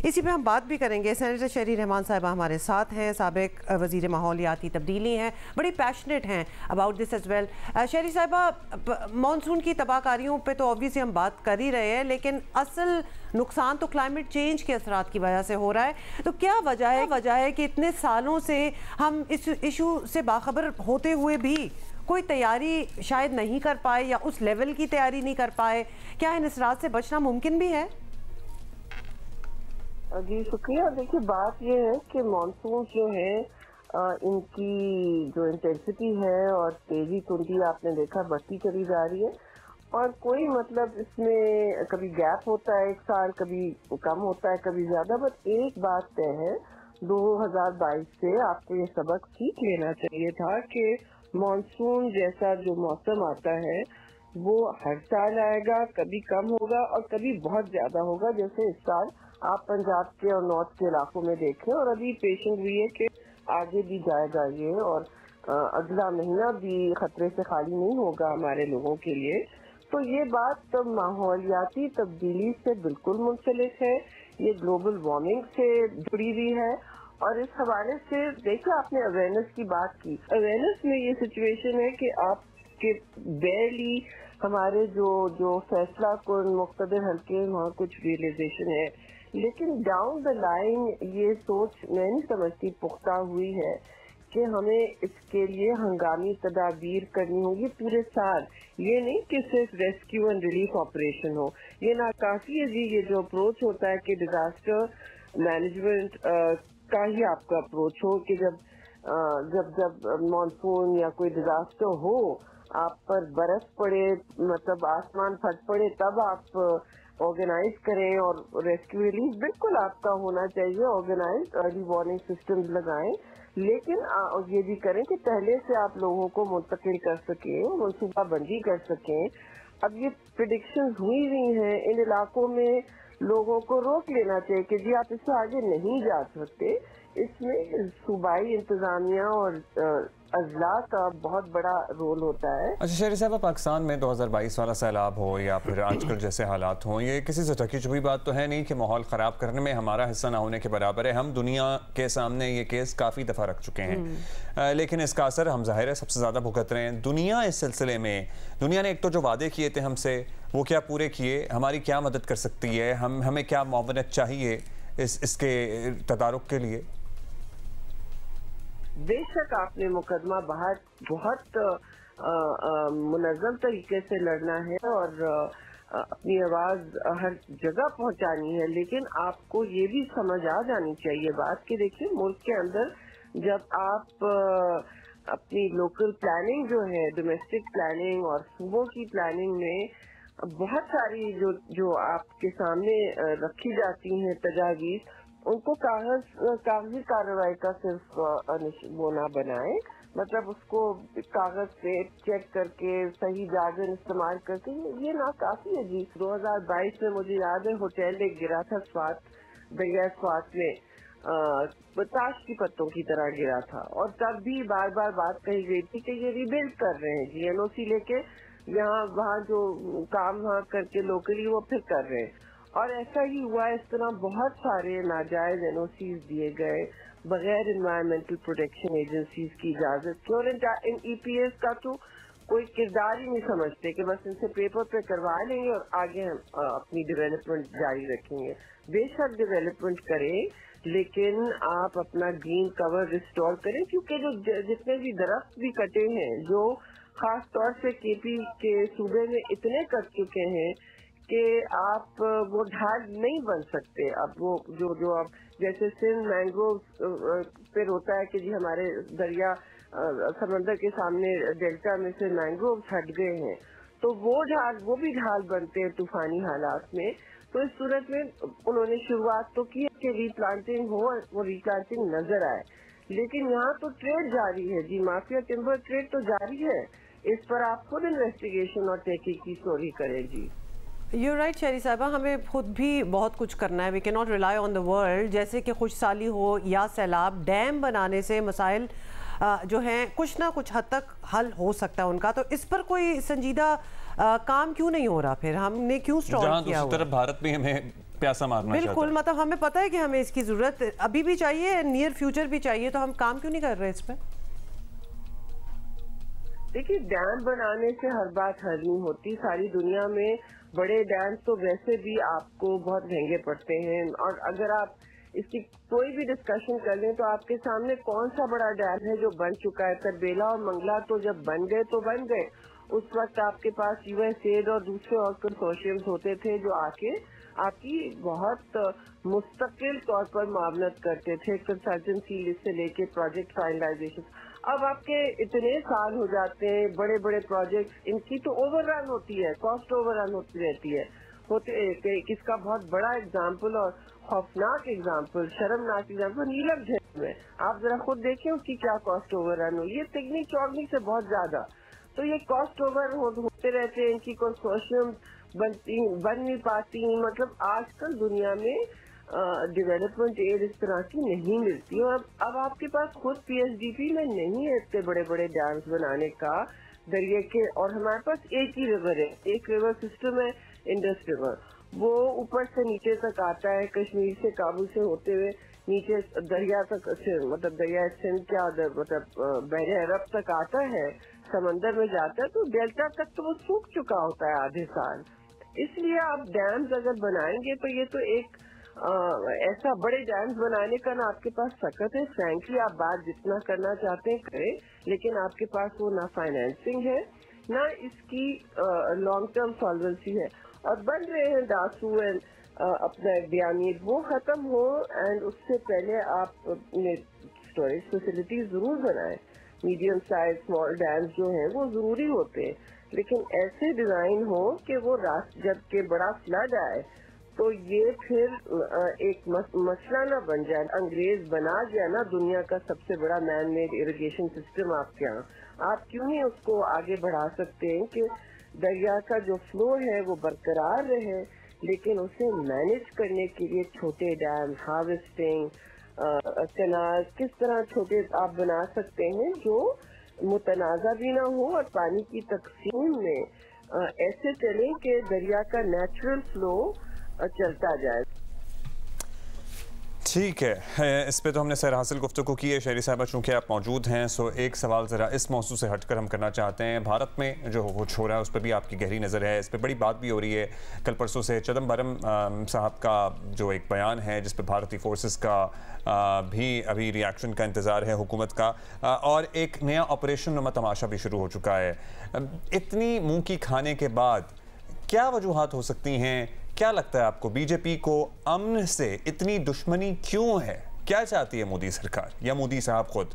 S2: इसी पे हम बात भी करेंगे। सेनेटर शहरी रहमान साहिबा हमारे साथ हैं, साबिक वज़ीर माहौलियाती तब्दीली हैं, बड़ी पैशनेट हैं अबाउट दिस एज़ वेल। शहरी साहिबा, मानसून की तबाहकारियों पे तो ऑब्वियसली हम बात कर ही रहे हैं, लेकिन असल नुकसान तो क्लाइमेट चेंज के असरात की वजह से हो रहा है। तो क्या वजह है कि इतने सालों से हम इस इशू से बाखबर होते हुए भी कोई तैयारी शायद नहीं कर पाए या उस लेवल की तैयारी नहीं कर पाए? क्या इन असरात से बचना मुमकिन भी है?
S18: जी शुक्रिया। देखिए, बात यह है कि मानसून जो है इनकी जो इंटेंसिटी है और तेजी तुंदी आपने देखा बढ़ती चली जा रही है, और कोई मतलब इसमें कभी गैप होता है, 1 साल कभी कम होता है, कभी ज्यादा। बट एक बात तय है, 2022 से आपको ये सबक सीख लेना चाहिए था कि मॉनसून जैसा जो मौसम आता है वो हर साल आएगा, कभी कम होगा और कभी बहुत ज्यादा होगा। जैसे इस साल आप पंजाब के और नॉर्थ के इलाकों में देखें, और अभी पेशेंट हुई है कि आगे भी जाएगा ये, और अगला महीना भी खतरे से खाली नहीं होगा हमारे लोगों के लिए। तो ये बात तो माहौलियाती तब्दीली से बिल्कुल मुंसलिक है, ये ग्लोबल वार्मिंग से जुड़ी हुई है। और इस हवाले से देखिए, आपने अवेयरनेस की बात की। अवेयरनेस में ये सिचुएशन है कि आपके बेरली हमारे जो फैसला कुन मुख्तलिफ हल्के वहाँ कुछ रियलाइजेशन है, लेकिन डाउन द लाइन ये सोच मैं नहीं समझती पुख्ता हुई है कि हमें इसके लिए हंगामी तदाबीर करनी होगी पूरे साल। ये नहीं कि सिर्फ रेस्क्यू एंड रिलीफ ऑपरेशन हो, ये नाकाफी है जी। ये जो अप्रोच होता है कि डिजास्टर मैनेजमेंट का ही आपका अप्रोच हो कि जब मानसून या कोई डिजास्टर हो, आप पर बर्फ पड़े, मतलब आसमान फट पड़े, तब आप ऑर्गेनाइज करें और रेस्क्यू रिलीफ बिल्कुल आपका होना चाहिए। ऑर्गेनाइज अर्ली वार्निंग सिस्टम लगाएं, लेकिन ये भी करें कि पहले से आप लोगों को मुंतकिल कर सकें, मनसूबाबंदी कर सकें। अब ये प्रेडिक्शंस हुई हैं, इन इलाकों में लोगों को रोक लेना चाहिए कि जी आप इससे आगे नहीं जा सकते। इसमें सूबाई इंतजामिया और अजला का बहुत बड़ा रोल होता है।
S1: अच्छा शहरी साहब, पाकिस्तान में 2022 वाला सैलाब हो या फिर आजकल जैसे हालात हों, ये किसी से ढकी छुपी बात तो है नहीं कि माहौल ख़राब करने में हमारा हिस्सा ना होने के बराबर है। हम दुनिया के सामने ये केस काफ़ी दफ़ा रख चुके हैं, लेकिन इसका असर हम ज़ाहिर है सबसे ज़्यादा भुगत रहे हैं। दुनिया इस सिलसिले में, दुनिया ने एक तो जो वादे किए थे हमसे वो क्या पूरे किए, हमारी क्या मदद कर सकती है, हमें क्या मुआवनत चाहिए इसके तदारुक के लिए?
S18: बेशक आपने मुकदमा बहुत मुनज़्ज़म तरीके से लड़ना है और अपनी आवाज हर जगह पहुंचानी है, लेकिन आपको ये भी समझ आ जानी चाहिए बात कि देखिए मुल्क के अंदर जब आप अपनी लोकल प्लानिंग जो है, डोमेस्टिक प्लानिंग और सूबों की प्लानिंग में बहुत सारी जो आपके सामने रखी जाती हैं तजावीज़, उनको कागजी कार्रवाई का सिर्फ वो ना बनाए, मतलब उसको कागज पे चेक करके सही जागन इस्तेमाल करके ये ना काफी है जी। 2022 में मुझे याद है होटल एक गिरा था स्वात, दरिया स्वात में ताश की पत्तों की तरह गिरा था और तब भी बार बार बात कही गई थी कि ये रिबिल्ड कर रहे हैं जी, एनओसी लेके यहाँ वहाँ जो काम वहाँ करके लोकली वो फिर कर रहे हैं, और ऐसा ही हुआ। इस तरह बहुत सारे नाजायज एनओसीज दिए गए बगैर एनवायरमेंटल प्रोटेक्शन एजेंसीज की इजाजत के, और इन ईपीएस का तो कोई किरदार ही नहीं समझते कि बस इनसे पेपर पे करवा लेंगे और आगे हम अपनी डेवलपमेंट जारी रखेंगे। बेशक डेवलपमेंट करें, लेकिन आप अपना ग्रीन कवर रिस्टोर करें, क्योंकि जो जितने भी दरख्त भी कटे हैं, जो खास तौर से केपी के सूबे में इतने कट चुके हैं कि आप वो ढाल नहीं बन सकते। अब वो जो अब जैसे सिंध मैंग्रोव फिर होता है कि जी हमारे दरिया समंदर के सामने डेल्टा में से मैंग्रोव हट गए हैं, तो वो भी ढाल बनते हैं तूफानी हालात में। तो इस सूरत में उन्होंने शुरुआत तो की कि रीप्लांटिंग हो, वो रीप्लांटिंग नजर आए, लेकिन यहाँ तो ट्रेड जारी है जी, माफिया टिम्बर ट्रेड तो जारी है। इस पर आप खुद इन्वेस्टिगेशन और तहकीकी चोरी करें जी।
S2: You're right शहरी साहिबा, हमें खुद भी बहुत कुछ करना है। We can not rely on the world. जैसे कि खुशसाली हो या सैलाब, डैम बनाने से मसाइल जो हैं कुछ ना कुछ हद तक हल हो सकता है उनका। तो इस पर कोई संजीदा काम क्यों नहीं हो रहा? फिर हमने क्यों स्टॉल किया हुआ?
S1: तरफ भारत भी हमें प्यासा मारना
S2: बिल्कुल, मतलब हमें पता है कि हमें इसकी जरूरत अभी भी चाहिए, नियर फ्यूचर भी चाहिए, तो हम काम क्यों नहीं कर रहे इस पर?
S18: देखिए, डैम बनाने से हर बात हल नहीं होती। सारी दुनिया में बड़े डैम तो वैसे भी आपको बहुत महंगे पड़ते हैं, और अगर आप इसकी कोई भी डिस्कशन कर लें तो आपके सामने कौन सा बड़ा डैम है जो बन चुका है। करबेला और मंगला तो जब बन गए तो बन गए। उस वक्त आपके पास यूएसएड और दूसरे और कंसोर्शियम्स होते थे जो आके आपकी बहुत मुस्तकिल तौर पर मामलत करते थे, कंसल्टेंसी से लेके प्रोजेक्ट फाइनलाइजेशन। अब आपके इतने साल हो जाते हैं, बड़े बड़े प्रोजेक्ट्स, इनकी तो ओवररन होती है, कॉस्ट ओवररन होती रहती है। इसका बहुत बड़ा एग्जाम्पल और खौफनाक एग्जाम्पल, शर्मनाक एग्जाम्पल नीलम झील में आप जरा खुद देखें उसकी क्या कॉस्ट ओवररन हुई है, तिगनी चौगनी से बहुत ज्यादा। तो ये कॉस्ट ओवर होते रहते हैं, इनकी कंसोर्शियम बन नहीं पाती। मतलब आजकल दुनिया में डेवलपमेंट एड इस तरह की नहीं मिलती, और अब आपके पास खुद पीएचडीपी में नहीं है इतने बड़े बड़े डैम्स बनाने का दरिया के। और हमारे पास एक ही रिवर है, एक रिवर सिस्टम है, इंडस रिवर, वो ऊपर से नीचे तक आता है, कश्मीर से काबुल से होते हुए नीचे दरिया तक, मतलब दरिया सिंध क्या मतलब बहरे अरब तक आता है, समंदर में जाता है, तो डेल्टा तक तो वो सूख चुका होता है आधे साल। इसलिए आप डैम्स अगर बनाएंगे तो ये तो एक ऐसा बड़े डैम्स बनाने का ना आपके पास सकत है। फ्रैंकली आप बात जितना करना चाहते हैं करें, लेकिन आपके पास वो ना फाइनेंसिंग है, ना इसकी लॉन्ग टर्म सॉल्वेंसी है। और बन रहे हैं दासू एंड अपना डियामीर, वो खत्म हो एंड उससे पहले आप स्टोरेज फैसिलिटीज जरूर बनाएं। मीडियम साइज स्मॉल डैम्स जो हैं वो जरूरी होते हैं, लेकिन ऐसे डिजाइन हो कि वो जब के बड़ा फ्लड आए तो ये फिर एक मसला ना बन जाए। अंग्रेज बना गया ना दुनिया का सबसे बड़ा मैन मेड इरिगेशन सिस्टम आपके यहाँ, आप क्यों नहीं उसको आगे बढ़ा सकते हैं कि दरिया का जो फ्लो है वो बरकरार रहे, लेकिन उसे मैनेज करने के लिए छोटे डैम, हार्वेस्टिंग, कैनाल, किस तरह छोटे आप बना सकते हैं जो मुतनाज़ा भी ना हो और पानी की तकसीम में ऐसे चलें कि दरिया का नेचुरल फ्लो चलता जाए।
S1: ठीक है, इस पे तो हमने सर हासिल गुफ्तगू की है। शहरी साहबा चूँकि आप मौजूद हैं, सो एक सवाल ज़रा इस मौजू से हटकर हम करना चाहते हैं। भारत में जो कुछ हो रहा है उस पर भी आपकी गहरी नज़र है, इस पर बड़ी बात भी हो रही है। कल परसों से चिदम्बरम साहब का जो एक बयान है जिस पर भारतीय फोर्सेस का भी अभी रिएक्शन का इंतज़ार है हुकूमत का, और एक नया ऑपरेशन नुमा तमाशा भी शुरू हो चुका है। इतनी मुँह की खाने के बाद क्या वजूहात हो सकती हैं? क्या लगता है आपको, बीजेपी को अमन से इतनी दुश्मनी क्यों है? क्या चाहती है मोदी सरकार या मोदी साहब खुद?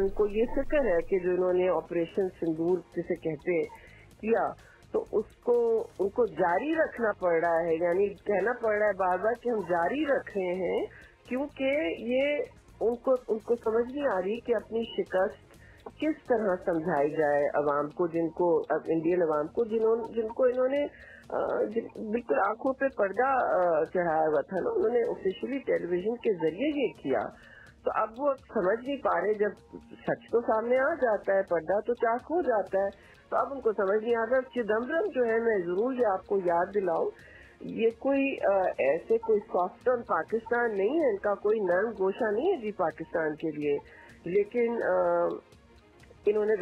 S18: उनको ये फिक्र है कि जो इन्होंने ऑपरेशन सिंदूर जिसे कहते किया, तो उसको उनको जारी रखना पड़ रहा है, यानी कहना पड़ रहा है बार बार कि हम जारी रख रहे हैं, क्योंकि ये उनको समझ नहीं आ रही कि अपनी शिकस्त किस तरह समझाई जाए अवाम को, जिनको इंडियन अवाम को जिनको इन्होंने बिल्कुल आंखों पे पर्दा चढ़ाया हुआ था ना, उन्होंने ऑफिशियली टेलीविजन के जरिए ये किया। तो अब वो समझ नहीं पा रहे, जब सच तो सामने आ जाता है, पर्दा तो चाक हो जाता है, तो अब उनको समझ नहीं आ रहा। चिदम्बरम जो है, मैं जरूर ये आपको याद दिलाऊं, ये कोई ऐसे कोई सॉफ्ट ऑन पाकिस्तान नहीं है, इनका कोई नरम गोशा नहीं है जी पाकिस्तान के लिए, लेकिन इन्होंने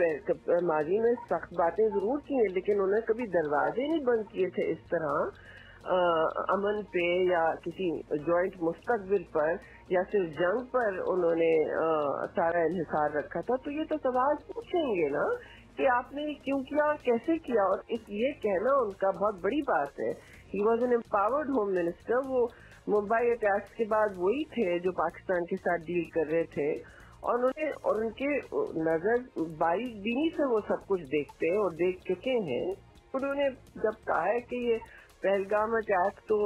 S18: माजी में सख्त बातें जरूर की हैं, लेकिन उन्होंने कभी दरवाजे नहीं बंद किए थे इस तरह अमन पे या किसी जॉइंट मुस्तकबिल पर या सिर्फ जंग पर उन्होंने सारा इन्हिसार रखा था। तो ये तो सवाल पूछेंगे ना कि आपने क्यों किया, कैसे किया, और ये कहना उनका बहुत बड़ी बात है। He was an empowered home minister, वो मुंबई अटैक्स के बाद वही थे जो पाकिस्तान के साथ डील कर रहे थे, और उनके नजर बारीबीनी से वो सब कुछ देखते और देख चुके हैं। उन्होंने जब कहा है कि ये पहलगाम अटैक, तो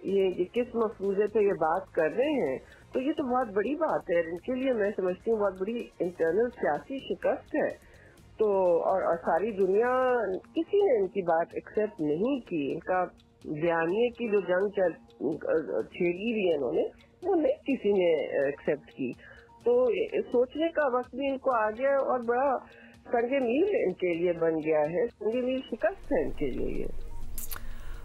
S18: ये किस मफरूजे पे ये बात कर रहे हैं, तो ये तो बहुत बड़ी बात है इनके लिए। मैं समझती हूँ बहुत बड़ी इंटरनल सियासी शिकस्त है। तो और सारी दुनिया, किसी ने इनकी बात एक्सेप्ट नहीं की। इनका बयानिए की जो जंग छेड़ी हुई है इन्होंने, वो नहीं किसी ने एक्सेप्ट की। तो सोचने का वक्त भी इनको आ गया और बड़ा संगे मील इनके लिए बन गया है, संगे मील शिकस्त है इनके लिए ये।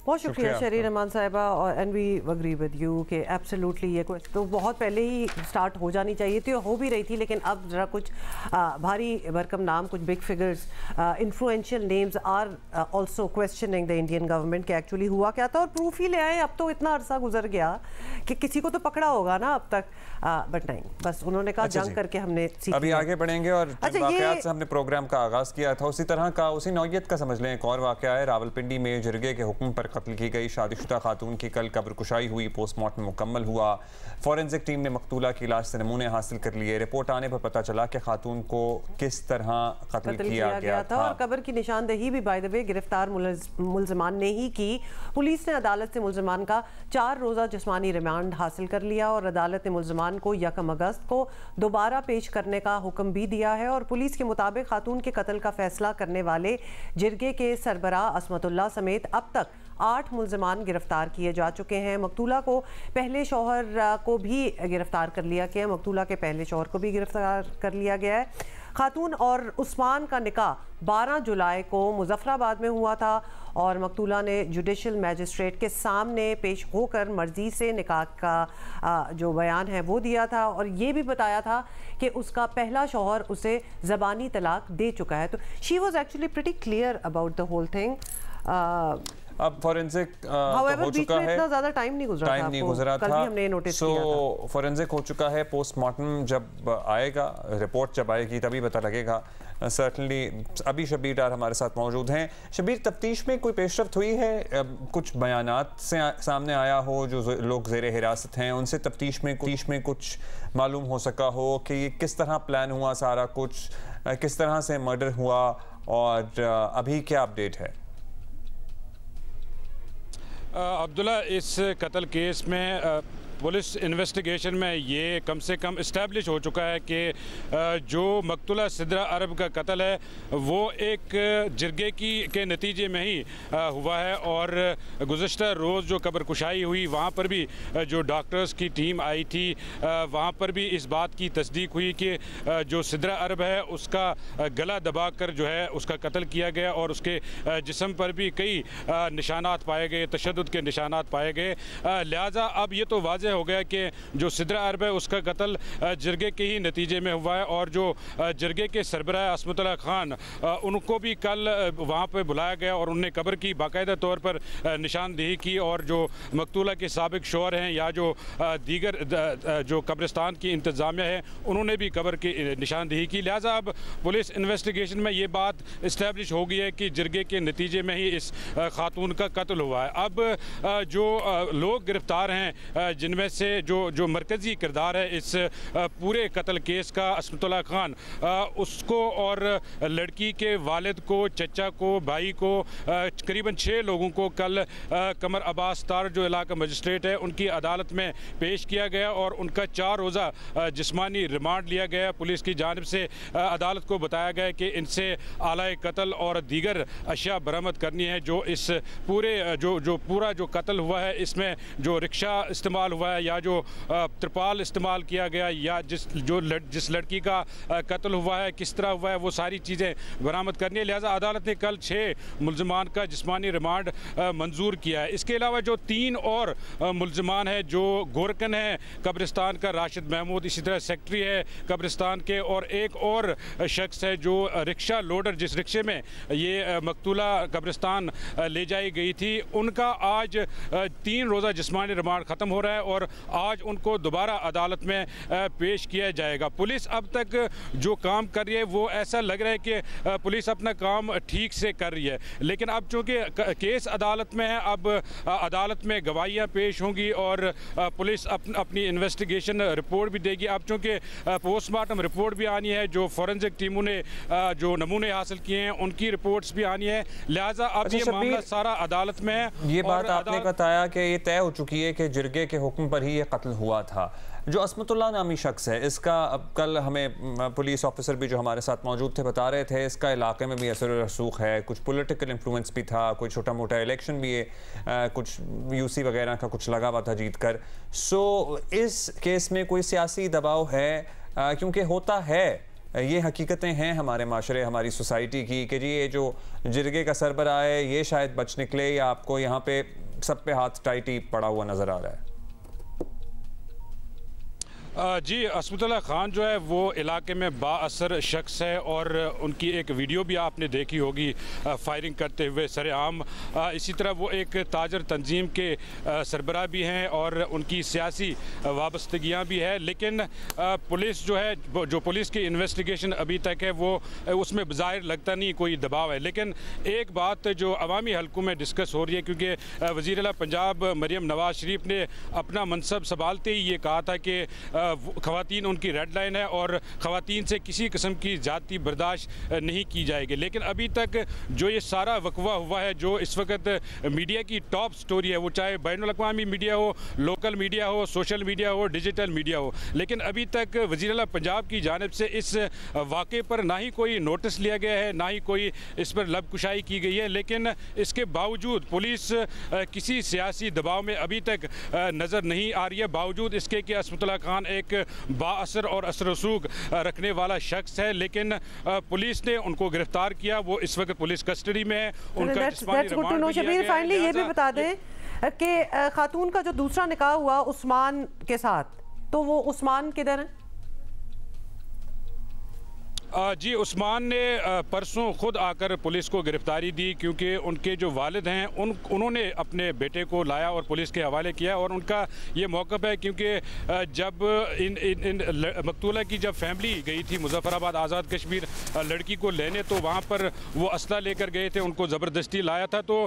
S2: बहुत शुक्रिया शरीर रहमान साहिबा, और and we agree with you कि एब्सोल्युटली ये तो बहुत पहले ही स्टार्ट हो जानी चाहिए थी, हो भी रही थी, लेकिन अब जरा कुछ भारी भरकम नाम, कुछ big figures, influential names are also questioning the Indian government कि एक्चुअली हुआ क्या था, और प्रूफ ही ले आए। अब तो इतना अरसा गुजर गया कि किसी को तो पकड़ा होगा ना अब तक, बट नहीं, बस उन्होंने कहा जंग करके हमने सीख
S1: अभी आगे बढ़ेंगे। और वाकयात से हमने प्रोग्राम का आगाज किया था, उसी तरह का, उसी नौयत का समझ लें एक और वाकया है। रावलपिंडी में जिरगे के हुक्म पर कत्ल की गई शादीशुदा खातून की कल कब्र कुशाई हुई, पोस्टमार्टम मुकम्मल हुआ। फॉरेंसिक टीम ने मकतूला की लाश से नमूने हासिल कर लिए। रिपोर्ट आने पर पता चला कि खातून को किस तरह कत्ल किया गया था,
S2: और कब्र की निशानदेही भी बाय द वे गिरफ्तार मुलजमान ने ही की। पुलिस ने अदालत से मुलजमान का 4 रोज़ा जिस्मानी रिमांड हासिल कर लिया, और अदालत ने मुलजमान को 1 अगस्त को दोबारा पेश करने का हुक्म भी दिया है। और पुलिस के मुताबिक खातून के कत्ल का फैसला करने वाले जिरगे के सरबराह असमतुल्लाह समेत अब तक 8 मुलजमान गिरफ्तार किए जा चुके हैं। मकतूला को पहले शौहर को भी गिरफ्तार कर लिया गया, मकतूला के पहले शौहर को भी गिरफ्तार कर लिया गया है। खातून और उस्मान का निकाह 12 जुलाई को मुजफ्फराबाद में हुआ था, और मकतूला ने जुडिशल मैजिस्ट्रेट के सामने पेश होकर मर्जी से निकाह का जो बयान है वो दिया था, और ये भी बताया था कि उसका पहला शौहर उसे ज़बानी तलाक दे चुका है। तो she was actually pretty clear about the whole thing.
S1: अब फॉरेंसिक हो चुका है,
S2: इतना ज़्यादा टाइम नहीं गुजरा था, हमने नोटिस किया था।
S1: फॉरेंसिक हो चुका है, पोस्टमार्टम जब आएगा, रिपोर्ट जब आएगी तभी पता लगेगा सर्टनली। अभी शबीर डार हमारे साथ मौजूद हैं। शबीर, तफ्तीश में कोई पेशरफ्त हुई है? कुछ बयानात से सामने आया हो जो लोग ज़ेरे हिरासत हैं, उनसे तफ्तीश में कुछ मालूम हो सका हो कि ये किस तरह प्लान हुआ, सारा कुछ किस तरह से मर्डर हुआ, और अभी क्या अपडेट है?
S19: अब्दुल्ला, इस कत्ल केस में पुलिस इन्वेस्टिगेशन में ये कम से कम इस्टेब्लिश हो चुका है कि जो मकतूला सिद्रा अरब का कत्ल है वो एक जिरगे के नतीजे में ही हुआ है। और गुज़श्ता रोज़ जो कब्र कुशाई हुई वहाँ पर भी जो डॉक्टर्स की टीम आई थी वहाँ पर भी इस बात की तस्दीक हुई कि जो सिद्रा अरब है उसका गला दबाकर जो है उसका कत्ल किया गया और उसके जिस्म पर भी कई निशानात पाए गए, तशद्दुद के निशानात पाए गए। लिहाजा अब ये तो वाज़ेह हो गया कि जो सिद्रा अरब है उसका कत्ल जिरगे के ही नतीजे में हुआ है। और जो जिरगे के सरबराह असमतुल्लाह खान उनको भी कल वहाँ पर बुलाया गया और उनने कब्र की बाकायदा तौर पर निशानदेही की। और जो मकतूला के साबिक शोहर हैं या जो दीगर जो कब्रिस्तान की इंतज़ामिया है उन्होंने भी कब्र की निशानदेही की। लिहाजा अब पुलिस इन्वेस्टिगेशन में ये बात इस्टेब्लिश हो गई है कि जिरगे के नतीजे में ही इस खातून का कत्ल हुआ है। अब जो लोग गिरफ्तार हैं जिनमें से जो मरकज़ी किरदार है इस पूरे कत्ल केस का असमतुल्लाह खान, उसको और लड़की के वालिद को, चचा को, भाई को, करीबन 6 लोगों को कल कमर अब्बास तार जो इलाका मजिस्ट्रेट है उनकी अदालत में पेश किया गया और उनका 4 रोज़ा जिस्मानी रिमांड लिया गया। पुलिस की जानिब से अदालत को बताया गया कि इनसे आलाए कत्ल और दीगर अशिया बरामद करनी है। जो इस पूरे जो पूरा जो कत्ल हुआ है इसमें जो रिक्शा इस्तेमाल हुआ है या जो त्रिपाल इस्तेमाल किया गया या जिस लड़की का कत्ल हुआ है किस तरह हुआ है वो सारी चीज़ें बरामद करनी है। लिहाजा अदालत ने कल 6 मुल्ज़िमान का जिस्मानी रिमांड मंजूर किया है। इसके अलावा जो 3 और मुल्ज़िमान हैं, जो गोरकन है कब्रिस्तान का राशिद महमूद, इसी तरह सेक्रेटरी है कब्रिस्तान के, और एक और शख्स है जो रिक्शा लोडर जिस रिक्शे में ये मकतूला कब्रिस्तान ले जाई गई थी, उनका आज 3 रोज़ा जिस्मानी रिमांड ख़त्म हो रहा है और आज उनको दोबारा अदालत में पेश किया जाएगा। पुलिस अब तक जो काम कर रही है वो ऐसा लग रहा है कि पुलिस अपना काम ठीक से कर रही है, लेकिन अब चूँकि केस अदालत में है, अब अदालत में गवाहियाँ पेश होंगी और पुलिस अपनी इन्वेस्टिगेशन रिपोर्ट भी देगी। अब चूँकि पोस्टमार्टम रिपोर्ट भी आनी है, जो फॉरेंसिक टीमों ने जो नमूने हासिल किए हैं उनकी रिपोर्ट्स भी आनी है। लिहाजा अब ये मामला सारा अदालत में है।
S1: ये बात आपने बताया कि ये तय हो चुकी है कि जिरगे के हुक्म पर ही ये कत्ल हुआ था। जो असमतुल्लाह नामी शख्स है इसका, अब कल हमें पुलिस ऑफिसर भी जो हमारे साथ मौजूद थे बता रहे थे इसका इलाके में भी असर रसूख है, कुछ पॉलिटिकल इन्फ्लुएंस भी था, कोई छोटा मोटा इलेक्शन भी है, कुछ यूसी वगैरह का कुछ लगा हुआ था जीत कर। सो इस केस में कोई सियासी दबाव है? क्योंकि होता है, ये हकीकतें हैं हमारे माशरे, हमारी सोसाइटी की, कि जी ये जो जिरगे का सरबराह है ये शायद बच निकले या आपको यहाँ पे सब पे हाथ टाइटी पड़ा हुआ नज़र आ रहा है।
S19: जी, असमतुल्लाह खान जो है वो इलाके में बाअसर शख्स है और उनकी एक वीडियो भी आपने देखी होगी फायरिंग करते हुए सरेआम। इसी तरह वो एक ताजर तंजीम के सरबराह भी हैं और उनकी सियासी वाबस्तगियाँ भी है। लेकिन पुलिस जो है, जो पुलिस की इन्वेस्टिगेशन अभी तक है वो उसमें बज़ाहिर लगता नहीं कोई दबाव है। लेकिन एक बात जो अवामी हलकों में डिस्कस हो रही है, क्योंकि वज़ीर आला पंजाब मरियम नवाज शरीफ ने अपना मनसब संभालते ही ये कहा था कि ख़वातीन उनकी रेड लाइन है और ख़वातीन से किसी किस्म की ज़ाती बर्दाश्त नहीं की जाएगी। लेकिन अभी तक जो ये सारा वकवा हुआ है, जो इस वक्त मीडिया की टॉप स्टोरी है, वो चाहे बैनुल-अक़वामी मीडिया हो, लोकल मीडिया हो, सोशल मीडिया हो, डिजिटल मीडिया हो, लेकिन अभी तक वज़ीर आला पंजाब की जानिब से इस वाक़े पर ना ही कोई नोटिस लिया गया है, ना ही कोई इस पर लबकुशाई की गई है। लेकिन इसके बावजूद पुलिस किसी सियासी दबाव में अभी तक नज़र नहीं आ रही है, बावजूद इसके कि असमतुल्लाह खान एक बाअसर और असर रसूख रखने वाला शख्स है। लेकिन पुलिस ने उनको गिरफ्तार किया, वो इस वक्त पुलिस कस्टडी में है। उनका जिस्मानी रिमांड भी लिया गया है।
S2: ये भी बता दें कि खातून का जो दूसरा निकाह हुआ उस्मान के साथ, तो वो उस्मान किधर है?
S19: जी, उस्मान ने परसों ख़ुद आकर पुलिस को गिरफ्तारी दी, क्योंकि उनके जो वालिद हैं उन्होंने अपने बेटे को लाया और पुलिस के हवाले किया। और उनका ये मौक़िफ़ है, क्योंकि जब इन मकतूला की जब फैमिली गई थी मुज़फ़्फ़राबाद आज़ाद कश्मीर लड़की को लेने, तो वहाँ पर वो असला लेकर गए थे, उनको ज़बरदस्ती लाया था। तो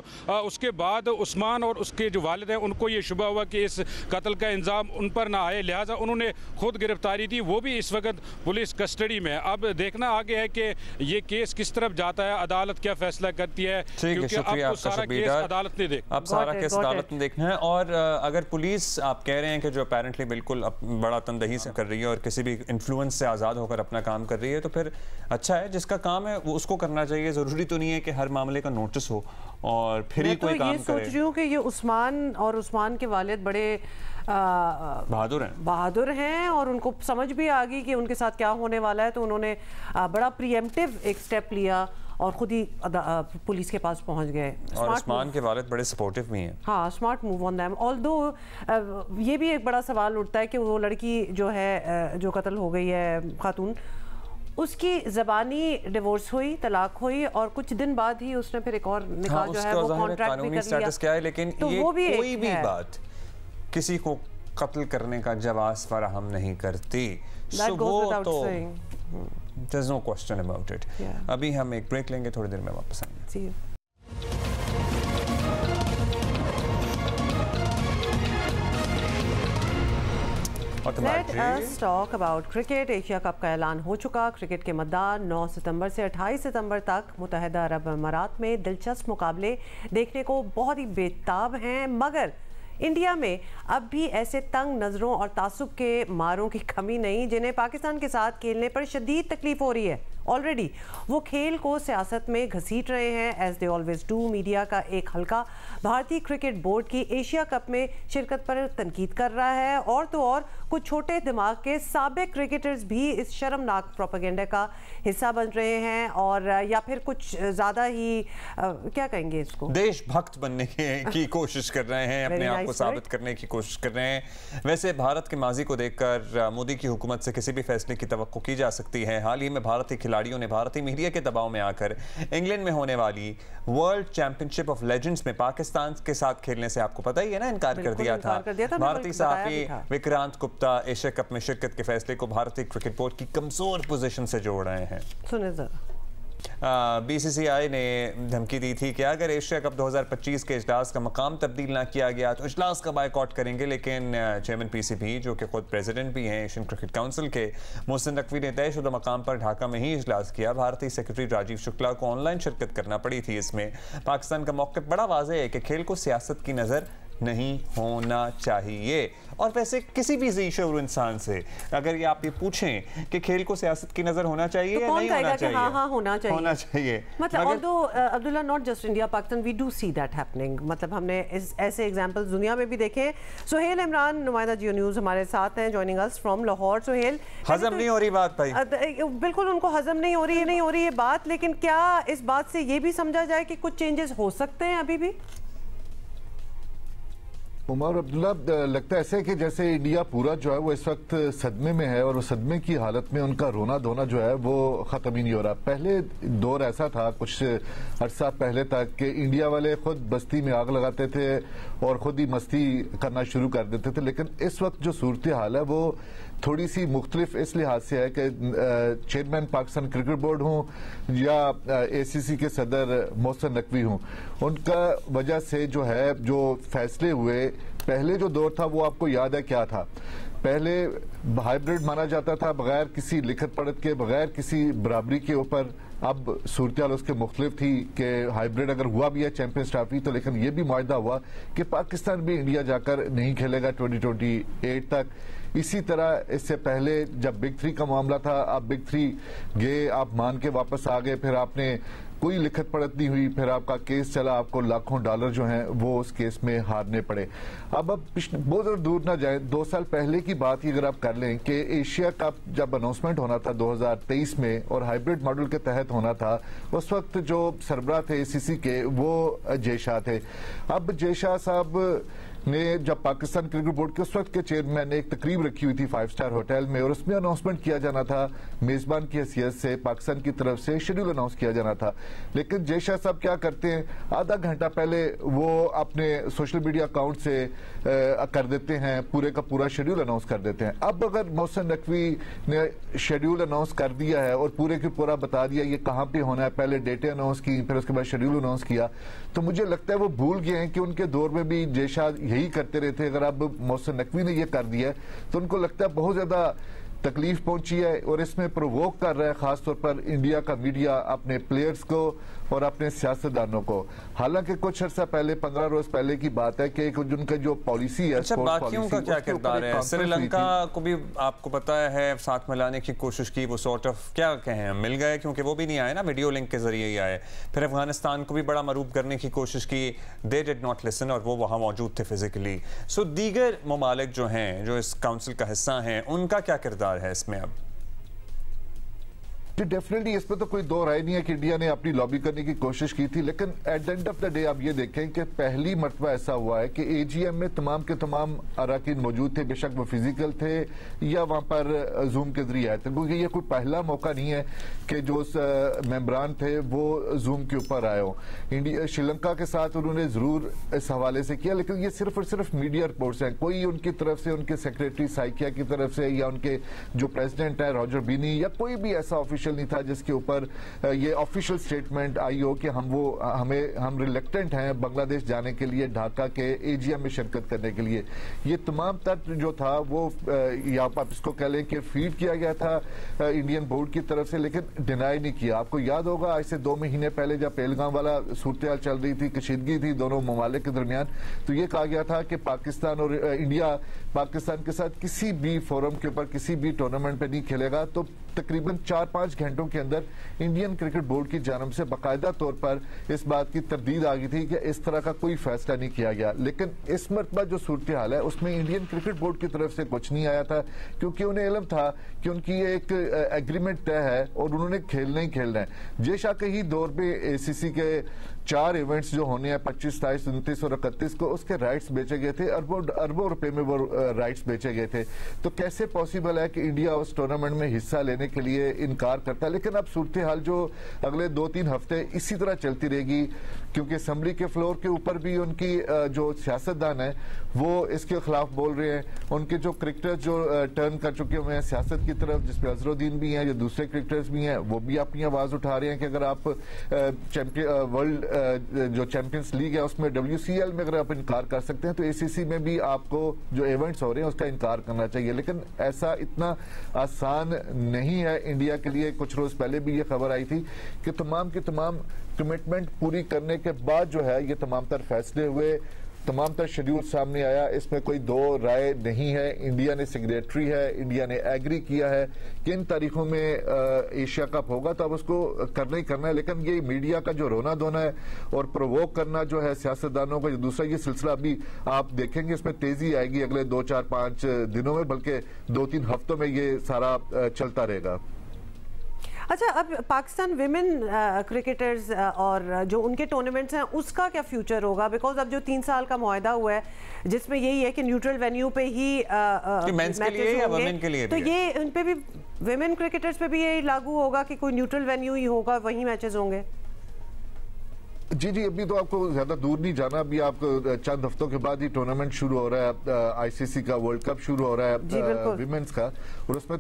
S19: उसके बाद उस्मान और उसके जो वालिद हैं उनको ये शुबा हुआ कि इस कत्ल का इंजाम उन पर ना आए, लिहाजा उन्होंने ख़ुद गिरफ्तारी दी। वो भी इस वक्त पुलिस कस्टडी में है। अब देखना आगे है कि ये केस किस तरफ जाता है, अदालत क्या फैसला करती है, क्योंकि अब तो सारा केस अदालत ने देखना,
S1: अब सारा केस अदालत ने देखना है। और अगर पुलिस आप कह रहे हैं कि जो अपेरेंटली बिल्कुल बड़ा तनदही से कर रही है और किसी भी इन्फ्लुएंस से आज़ाद होकर अपना काम कर रही है, तो फिर अच्छा है, जिसका काम है वो उसको करना चाहिए। ज़रूरी तो नहीं है कि हर मामले का नोटिस हो और फिर ही कोई काम करे।
S2: सोच रही हूँ कि ये उस्मान और उस्मान के वालिद बड़े बहादुर हैं और उनको समझ भी आ गई कि उनके साथ क्या होने वाला है, तो उन्होंने बड़ा प्रीएम्प्टिव एक स्टेप लिया और खुद ही पुलिस के पास पहुंच गए।
S1: और उस्मान के वालिद बड़े सपोर्टिव भी हैं।
S2: हाँ, smart move on them. Although ये भी एक बड़ा सवाल उठता है कि वो लड़की जो है जो कत्ल हो गई है खातून, उसकी ज़बानी डिवोर्स हुई, तलाक हुई और कुछ दिन बाद ही उसने फिर एक और निकाह जो है वो कॉन्ट्रैक्ट भी कर लिया।
S1: क्या है, लेकिन
S2: तो
S1: ये
S2: वो भी
S1: कोई भी बात किसी को कत्ल करने का जवाब फराहम नहीं करती। There's no question about it. अभी हम एक ब्रेक लेंगे, थोड़ी देर में वापस आएंगे।
S2: Let us talk about cricket. Asia cup का ऐलान हो चुका। क्रिकेट के मद्दार 9 सितंबर से 28 सितंबर तक मुत्तहिदा अरब अमारात में दिलचस्प मुकाबले देखने को बहुत ही बेताब हैं, मगर इंडिया में अब भी ऐसे तंग नज़रों और तासुब के मारों की कमी नहीं जिन्हें पाकिस्तान के साथ खेलने पर शदीद तकलीफ हो रही है। ऑलरेडी वो खेल को सियासत में घसीट रहे हैं, as they always do. Media का एक हल्का भारतीय क्रिकेट बोर्ड की एशिया कप में शिरकत पर तनकीद कर रहा है, और तो और कुछ छोटे दिमाग के साबिक क्रिकेटर्स भी इस शर्मनाक प्रोपेगेंडा का हिस्सा बन रहे हैं, और या फिर कुछ ज़्यादा ही क्या कहेंगे इसको,
S1: देशभक्त बनने की कोशिश कर रहे हैं, अपने आप को साबित करने की कोशिश कर रहे हैं। वैसे भारत के माजी को देखकर मोदी की हुकूमत से किसी भी फैसले की तवक्को की जा सकती है। हाल ही में भारतीय खिलाड़ियों ने भारतीय मीडिया के दबाव में आकर इंग्लैंड में होने वाली वर्ल्ड चैंपियनशिप ऑफ लेजेंड्स में पाकिस्तान के साथ खेलने से, आपको पता ही है ना, इनकार कर दिया था। भारतीय सहाफ़ी विक्रांत गुप्ता एशिया कप में शिरकत के फैसले को भारतीय क्रिकेट बोर्ड की कमजोर पोजीशन से जोड़ रहे हैं।
S2: सुने जरा।
S1: बीसीसीआई ने धमकी दी थी कि अगर एशिया कप 2025 के इजलास का मकाम तब्दील ना किया गया तो इजलास का बायकॉट करेंगे, लेकिन चेयरमैन पीसीबी जो कि खुद प्रेसिडेंट भी हैं एशियन क्रिकेट काउंसिल के, मोहसिन नकवी ने तयशुदा मकाम पर ढाका में ही इजलास किया। भारतीय सेक्रेटरी राजीव शुक्ला को ऑनलाइन शिरकत करना पड़ी थी। इसमें पाकिस्तान का मौक़िफ़ बड़ा वाज़ेह है कि खेल को सियासत की नज़र नहीं होना चाहिए। और वैसे किसी भी ज़ीशऊर इंसान से अगर ये आप ये पूछें कि खेल को सियासत की नज़र होना चाहिए या नहीं होना चाहिए,
S2: हाँ होना चाहिए।
S1: मतलब
S2: Abdullah, not just India, Pakistan, we do see that happening. मतलब हमने ऐसे एग्जांपल्स दुनिया में भी देखे। सुहेल इमरान, नुमाइंदा जियो न्यूज़, हमारे साथ हैं, joining us from Lahore. Suhail,
S1: हजम नहीं हो रही बात भाई,
S2: बिल्कुल उनको हजम नहीं हो रही ये बात, लेकिन क्या इस बात से ये भी समझा जाए कि कुछ चेंजेस हो सकते हैं अभी भी?
S20: उमर अब्दुल्ला, लगता है ऐसे कि जैसे इंडिया पूरा जो है वो इस वक्त सदमे में है, और वो सदमे की हालत में उनका रोना धोना जो है वो ख़त्म ही नहीं हो रहा। पहले दौर ऐसा था कुछ अरसा पहले तक कि इंडिया वाले खुद बस्ती में आग लगाते थे और खुद ही मस्ती करना शुरू कर देते थे, लेकिन इस वक्त जो सूरत हाल है वो थोड़ी सी मुख्तलिफ इस लिहाज से है कि चेयरमैन पाकिस्तान क्रिकेट बोर्ड हों या ACC के सदर मोहसिन नकवी हों, उनका वजह से जो है जो फैसले हुए, पहले जो दौर था वो आपको याद है क्या था। पहले हाइब्रिड माना जाता था, बगैर किसी लिखत पढ़त के, बगैर किसी बराबरी के ऊपर। अब सूरत उसके मुख्तलिफ थी कि हाइब्रिड अगर हुआ भी है चैंपियंस ट्रॉफी तो, लेकिन यह भी मुआहदा हुआ कि पाकिस्तान भी इंडिया जाकर नहीं खेलेगा 2028 तक। इसी तरह इससे पहले जब बिग 3 का मामला था, आप बिग 3 गए, आप मान के वापस आ गए, फिर आपने कोई लिखत पढ़त नहीं हुई, फिर आपका केस चला, आपको लाखों डॉलर जो हैं वो उस केस में हारने पड़े। अब बहुत दूर ना जाए, 2 साल पहले की बात ही अगर आप कर लें कि एशिया कप जब अनाउंसमेंट होना था 2023 में और हाइब्रिड मॉडल के तहत होना था, उस वक्त जो सरबराह थे ACC के वो जय शाह थे। अब जय शाह साहब ने जब पाकिस्तान क्रिकेट बोर्ड के उस वक्त के चेयरमैन ने एक तकरीब रखी हुई थी 5 स्टार होटल में, और उसमें अनाउंसमेंट किया जाना था, मेजबान की हैसियत से पाकिस्तान की तरफ से शेड्यूल अनाउंस किया जाना था। लेकिन जय शाह साहब क्या करते हैं, आधा घंटा पहले वो अपने सोशल मीडिया अकाउंट से कर देते हैं, पूरे का पूरा शेड्यूल अनाउंस कर देते हैं। अब अगर मोहसिन नकवी ने शेड्यूल अनाउंस कर दिया है और पूरे के पूरा बता दिया ये कहाँ पे होना है, पहले डेटें अनाउंस की, फिर उसके बाद शेड्यूल अनाउंस किया, तो मुझे लगता है वो भूल गए हैं कि उनके दौर में भी जय शाह यही करते रहते। अगर अब मोहसिन नकवी ने यह कर दिया है तो उनको लगता है बहुत ज्यादा तकलीफ पहुंची है और इसमें प्रोवोक कर रहा है खासतौर पर इंडिया का मीडिया अपने प्लेयर्स को और अपने सियासतदानों को। हालांकि कुछ अर्सा पहले 15 रोज पहले की बात है कि उनका जो पॉलिसी है,
S1: अच्छा बाकियों का क्या किरदार है? श्रीलंका को भी आपको पता है साथ मिलाने की कोशिश की, वो सॉर्ट ऑफ क्या कहें मिल गए क्योंकि वो भी नहीं आए ना, वीडियो लिंक के जरिए ही आए। फिर अफगानिस्तान को भी बड़ा मरूब करने की कोशिश की, दे डिड नॉट लिसन और वो वहाँ मौजूद थे फिजिकली। सो दीगर ममालिक जो हैं जो इस काउंसिल का हिस्सा हैं उनका क्या किरदार है इसमें? अब
S20: जी डेफिनेटली इसमें तो कोई दो राय नहीं है कि इंडिया ने अपनी लॉबी करने की कोशिश की थी, लेकिन at the end of the day आप ये देखें कि पहली मरतबा ऐसा हुआ है कि एजीएम में तमाम के तमाम अरकान मौजूद थे, बेशक वो फिजिकल थे या वहां पर जूम के जरिए आए थे, क्योंकि ये कोई पहला मौका नहीं है कि जो मेंबरान थे वो जूम के ऊपर आए हो। इंडिया श्रीलंका के साथ उन्होंने जरूर इस हवाले से किया, लेकिन ये सिर्फ और सिर्फ मीडिया रिपोर्ट्स हैं। कोई उनकी तरफ से, उनके सेक्रेटरी साइकिया की तरफ से या उनके जो प्रेसिडेंट है रॉजर बीनी या कोई भी ऐसा ऑफिशियल नहीं था जिसके ऊपर ये ऑफिशियल स्टेटमेंट आई हो कि हम रिलेक्टेंट हैं बांग्लादेश जाने के लिए, ढाका के एजीएम में शिरकत करने के लिए। ये तमाम तत्व जो था वो या आप इसको कह लें कि फीड किया गया था इंडियन बोर्ड की तरफ से, लेकिन डिनाई नहीं किया। आपको याद होगा आज से 2 महीने पहले जब पहलगाम वाला सूरत चल रही थी, कशीदगी थी दोनों ममालिक के दरमियान, तो ये कहा गया था कि पाकिस्तान और इंडिया पाकिस्तान के साथ किसी भी फोरम के ऊपर किसी भी टूर्नामेंट पे नहीं खेलेगा। तो तकरीबन 4-5 घंटों के अंदर इंडियन क्रिकेट बोर्ड की जानब से बाकायदा तौर पर इस बात की तरदीद आ गई थी कि इस तरह का कोई फैसला नहीं किया गया। लेकिन इस मरतबा जो सूरत हाल है उसमें इंडियन क्रिकेट बोर्ड की तरफ से कुछ नहीं आया था, क्योंकि उन्हें इल्म था कि उनकी एक एग्रीमेंट तय है और उन्होंने खेलना ही खेलना है। जेशा के ही दौर पे एसीसी के 4 इवेंट्स जो होने हैं 25, 27, 29 और 31 को, उसके राइट्स बेचे गए थे, अरबों रुपए में वो राइट्स बेचे गए थे। तो कैसे पॉसिबल है कि इंडिया उस टूर्नामेंट में हिस्सा लेने के लिए इनकार करता है? लेकिन अब सूरत हाल जो अगले 2-3 हफ्ते इसी तरह चलती रहेगी, क्योंकि असम्बली के फ्लोर के ऊपर भी उनकी जो सियासतदान है वो इसके खिलाफ बोल रहे हैं। उनके जो क्रिकेटर्स जो टर्न कर चुके हुए हैं सियासत की तरफ, जिसमें अजहरुद्दीन भी हैं, जो दूसरे क्रिकेटर्स भी हैं, वो भी अपनी आवाज उठा रहे हैं कि अगर आप वर्ल्ड जो चैंपियंस लीग है उसमें WCL में अगर आप इनकार कर सकते हैं तो ACC में भी आपको जो इवेंट्स हो रहे हैं उसका इनकार करना चाहिए। लेकिन ऐसा इतना आसान नहीं है इंडिया के लिए। कुछ रोज पहले भी ये खबर आई थी कि तमाम की तमाम कमिटमेंट पूरी करने के बाद जो है ये तमाम तर फैसले हुए, तमाम तर शेड्यूल सामने आया। इसमें कोई दो राय नहीं है। इंडिया ने सिग्नेटरी है, इंडिया ने एग्री किया है कि इन तारीखों में एशिया कप होगा तो अब उसको करना ही करना है। लेकिन ये मीडिया का जो रोना धोना है और प्रोवोक करना जो है सियासतदानों का, दूसरा ये सिलसिला भी आप देखेंगे इसमें तेजी आएगी अगले 2, 4, 5 दिनों में, बल्कि 2-3 हफ्तों में ये सारा चलता रहेगा।
S2: अच्छा, अब पाकिस्तान विमेन क्रिकेटर्स और जो उनके टूर्नामेंट्स हैं उसका क्या फ्यूचर होगा? बिकॉज अब जो 3 साल का मुआहदा हुआ है जिसमें यही है कि न्यूट्रल वेन्यू पे ही मैचेस होंगे, तो ये उन पे भी विमेन क्रिकेटर्स पे भी यही लागू होगा कि कोई न्यूट्रल वेन्यू ही होगा, वही मैचेस होंगे?
S20: जी जी, अभी तो आपको ज्यादा दूर नहीं जाना। अभी आपको चंद हफ्तों के बाद ही टूर्नामेंट शुरू हो रहा है, आईसीसी का वर्ल्ड कप शुरू हो रहा है विमेंस का, और उसमें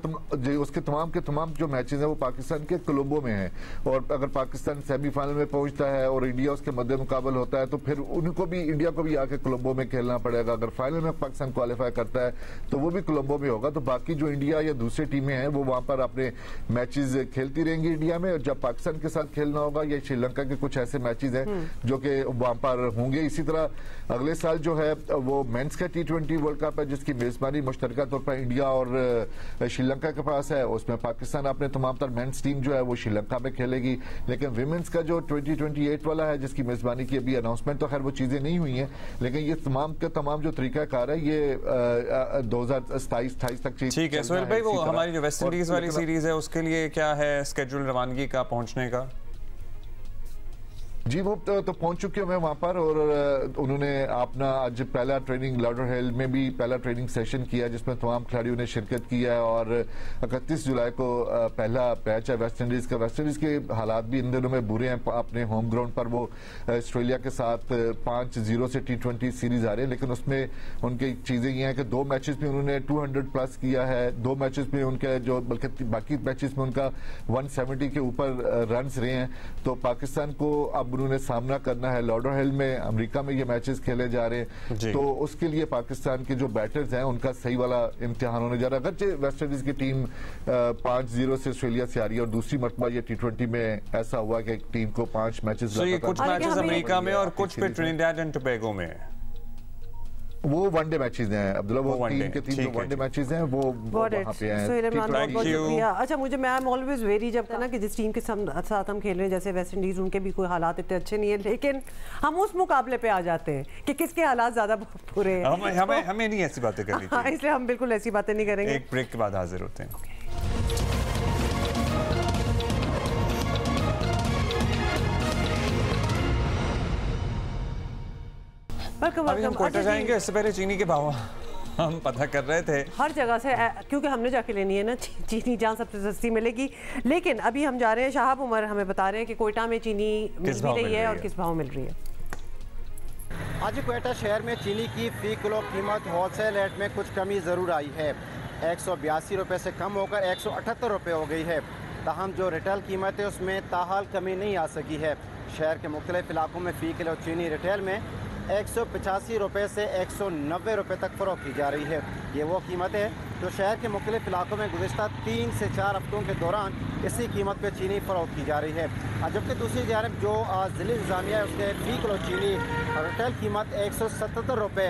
S20: उसके तमाम के तमाम जो मैचेस हैं वो पाकिस्तान के क्लबों में हैं। और अगर पाकिस्तान सेमीफाइनल में पहुंचता है और इंडिया उसके मद्दे मुकाबल होता है तो फिर उनको भी, इंडिया को भी आके क्लबों में खेलना पड़ेगा। अगर फाइनल में पाकिस्तान क्वालिफाई करता है तो वो भी क्लबों में होगा। तो बाकी जो इंडिया या दूसरी टीमें हैं वो वहां पर अपने मैचेस खेलती रहेंगी इंडिया में, और जब पाकिस्तान के साथ खेलना होगा या श्रीलंका के कुछ ऐसे मैचेस हैं जो कि वहां पर होंगे। इसी तरह अगले साल जो है वो मेंस का T20 वर्ल्ड कप है जिसकी मेजबानी मुश्तरका तौर पर इंडिया और श्रीलंका के पास है। उसमें पाकिस्तान अपने तमाम तर मेंस टीम जो है वो श्रीलंका में खेलेगी। लेकिन विमेंस का जो 2028 वाला है जिसकी मेजबानी की अभी अनाउंसमेंट तो खैर वो चीजें नहीं हुई हैं, लेकिन ये तमाम के तमाम जो तरीकाकार है ये 2027-28 तक चीज। ठीक है
S1: सोहेल भाई, वो हमारी जो वेस्ट इंडीज वाली सीरीज है उसके लिए क्या है स्केड्यूल रवानगी का, पहुंचने का?
S20: जी वो तो पहुंच चुके हैं वहां पर, और उन्होंने अपना आज पहला ट्रेनिंग लाडर हिल में भी पहला ट्रेनिंग सेशन किया जिसमें तमाम खिलाड़ियों ने शिरकत किया है। और 31 जुलाई को पहला मैच है वेस्ट इंडीज का। वेस्ट इंडीज के हालात भी इन दिनों में बुरे हैं। अपने होम ग्राउंड पर वो ऑस्ट्रेलिया के साथ 5-0 से T20 सीरीज आ रहे हैं, लेकिन उसमें उनकी चीजें ये हैं कि 2 मैचेस में उन्होंने 200 प्लस किया है, 2 मैचेस में उनके जो बल्कि बाकी मैचेस में उनका 170 के ऊपर रन रहे हैं। तो पाकिस्तान को अब अब उन्होंने सामना करना है। लॉडरहिल में अमेरिका में ये मैचेस खेले जा रहे हैं, तो उसके लिए पाकिस्तान के जो बैटर्स हैं उनका सही वाला इम्तिहान होने जा रहा है। अगरचे वेस्ट इंडीज की टीम 5-0 से ऑस्ट्रेलिया से आ रही है और दूसरी मरतबा ये T20 में ऐसा हुआ कि एक टीम को 5 मैचेस
S1: कुछ मैचेस अमेरिका में और कुछ पे ट्रिनिडाड एंड टोबैगो में
S20: वो वनडे मैचेस हैं अब्दुल्ला, वो टीम के 3 वनडे मैचेस हैं वो वहां पे हैं।
S2: अच्छा मुझे मैं एम ऑलवेज वेरी जब था ना कि जिस टीम के साथ हम खेल रहे हैं जैसे वेस्ट इंडीज, उनके भी कोई हालात इतने अच्छे नहीं है, लेकिन हम उस मुकाबले पे आ जाते हैं कि किसके हालात ज्यादा बुरे हैं।
S1: हमें नहीं ऐसी बातें करनी चाहिए,
S2: इसलिए हम बिल्कुल ऐसी बातें नहीं करेंगे।
S1: एक ब्रेक के बाद हाजिर होते हैं। अभी हम कोयटा जाएंगे, इससे पहले चीनी के भाव हम पता कर रहे थे
S2: हर जगह से, क्योंकि हमने जाके लेनी है ना चीनी जहाँ सबसे सस्ती मिलेगी। लेकिन अभी हम जा रहे हैं, शाहब उमर हमें बता रहे हैं कि कोयटा में चीनी मिल भी रही है और किस भाव मिल रही है।
S21: आज कोयटा शहर में चीनी की फी किलो कीमत होलसेल रेट में कुछ कमी ज़रूर आई है। 182 रुपये से कम होकर 178 रुपये हो गई है। ताहम जो रिटेल कीमत है उसमें ताहाल कमी नहीं आ सकी है। शहर के मुख्तलिफ इलाकों में फ़ी किलो चीनी रिटेल में 185 रुपये से 190 रुपये तक फ़रोख्त की जा रही है। ये वो कीमत है जो शहर के मुख्तलिफ इलाकों में गुज़िश्ता 3 से 4 हफ्तों के दौरान इसी कीमत पर चीनी फ़रोख्त की जा रही है। जबकि दूसरी जानब जो ज़िला इंतज़ामिया है उसके फ़ी किलो चीनी रिटेल कीमत 177 रुपये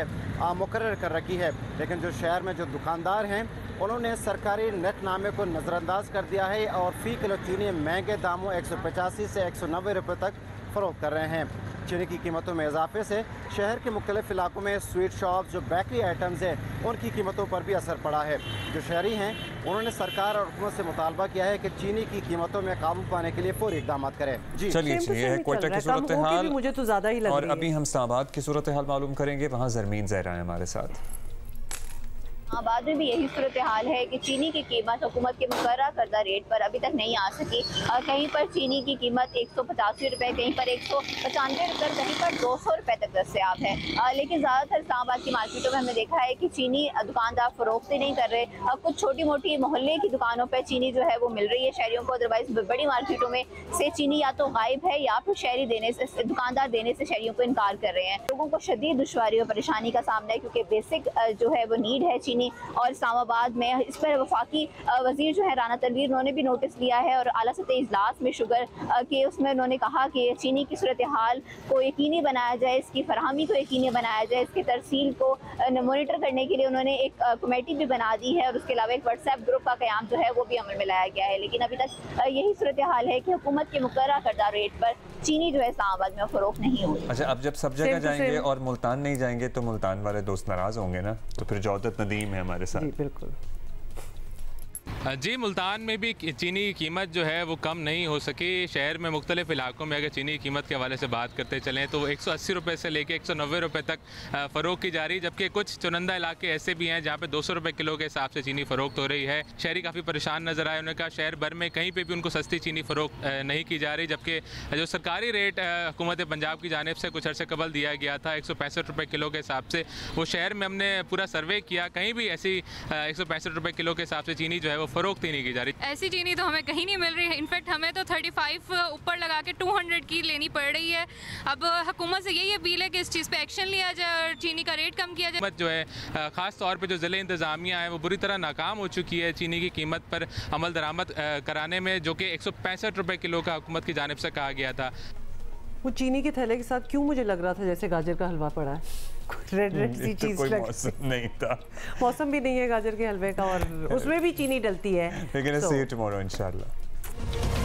S21: मुकर्रर कर रखी है। लेकिन जो शहर में जो दुकानदार हैं उन्होंने सरकारी नेतनामे को नज़रअंदाज कर दिया है और फ़ी किलो चीनी महंगे दामों 185 से 190 रुपये तक फ़रोख्त कर रहे हैं। चीनी की कीमतों में इजाफे से शहर के मुख्तलिफ इलाकों में स्वीट शॉप जो बेकरी आइटम्स हैं उनकी कीमतों पर भी असर पड़ा है। जो शहरी हैं उन्होंने सरकार और हुकूमत से मुतालबा किया है कि चीनी की कीमतों में काबू पाने के लिए फौरी इकदाम करें। जी
S1: चलिए, ये है कोयटा की सूरत हाल,
S2: मुझे तो ज़्यादा ही लग रही है।
S1: और अभी हम इस्लामाबाद की सूरत हाल मालूम करेंगे, वहाँ ज़रमीन ज़हरा है हमारे साथ।
S22: इस्लामाबाद में भी यही सूरत हाल है कि चीनी की कीमत हुकूमत के मुकर्रर करदा रेट पर अभी तक नहीं आ सकी। कहीं पर चीनी की कीमत 185 रुपये, कहीं पर 195 रुपये, कहीं पर 200 रुपये तक दस्तयाब है। लेकिन ज़्यादातर इस्लामाबाद की मार्केटों में हमने देखा है कि चीनी दुकानदार फ़रोख्त ही नहीं कर रहे। कुछ छोटी मोटी मोहल्ले की दुकानों पर चीनी जो है वो मिल रही है शहरियों को, अदरवाइज बड़ी मार्केटों में से चीनी या तो गायब है या फिर शहरी देने से, दुकानदार देने से शहरियों को इनकार कर रहे हैं। लोगों को शदीद दुश्वारी और परेशानी का सामना है क्योंकि बेसिक जो है वो नीड है चीनी। और इस्लामाबाद में इस पर वफाकी वजीर जो है राना तनवीर, उन्होंने भी नोटिस लिया है और आला सतह इजलास में शुगर के उसमें उन्होंने कहा कि चीनी की सूरत हाल को यकीनी बनाया जाए, इसकी फरहमी को यकीनी बनाया जाए, इसके तरसील को मॉनिटर करने के लिए उन्होंने एक कमेटी भी बना दी है और उसके अलावा एक व्हाट्सएप ग्रुप का क़याम जो है वो भी अमल में लाया गया है। लेकिन अभी तक यही सूरत हाल है कि हुकूमत के मुकर्रर करदा रेट पर चीनी जो है इस्लामाबाद में फ़रोख्त नहीं होगी।
S1: अच्छा, अब जब सब जगह जाएंगे और मुल्तान नहीं जाएंगे तो मुल्तान वाले दोस्त नाराज़ होंगे ना, तो फिर जौदत नदीम है हमारे साथ।
S2: बिल्कुल
S23: जी, मुल्तान में भी चीनी की कीमत जो है वो कम नहीं हो सकी। शहर में मुख्तलिफ इलाकों में अगर चीनी की कीमत के हवाले से बात करते चलें तो 180 रुपये से लेकर 190 रुपये तक फ़रोख्त की जा रही है। जबकि कुछ चुनिंदा इलाके ऐसे भी हैं जहाँ पे 200 रुपये किलो के हिसाब से चीनी फ़रोख्त हो रही है। शहरी काफ़ी परेशान नज़र आए। उन्होंने कहा शहर भर में कहीं पर भी उनको सस्ती चीनी फ़रोख्त नहीं की जा रही। जबकि जो सरकारी रेट हुकूमत पंजाब की जानिब से कुछ अर्से कबल दिया गया था 165 रुपये किलो के हिसाब से, वो शहर में हमने पूरा सर्वे किया, कहीं भी ऐसी 165 रुपये किलो के हिसाब से चीनी जो है वो फ़रोख्त ही नहीं की जा रही।
S24: ऐसी चीनी तो हमें कहीं नहीं मिल रही है। इनफैक्ट हमें तो 35 ऊपर लगा के 200 की लेनी पड़ रही है। अब हुकूमत से यही अपील है कि इस चीज़ पे एक्शन लिया जाए और चीनी का रेट कम किया जाए।
S23: जो है ख़ास तौर पे जो ज़िले इंतज़ामिया है वो बुरी तरह नाकाम हो चुकी है चीनी की कीमत पर अमल दरामद कराने में, जो कि 165 रुपये किलो का हुकूमत की जानिब से कहा गया था।
S2: वो चीनी के थैले के साथ क्यों मुझे लग रहा था जैसे गाजर का हलवा पड़ा है, रेड रेड सी चीज
S1: मौसम नहीं था,
S2: मौसम भी नहीं है गाजर के हलवे का और उसमें भी चीनी डलती है।
S1: लेकिन see you tomorrow इंशाल्लाह।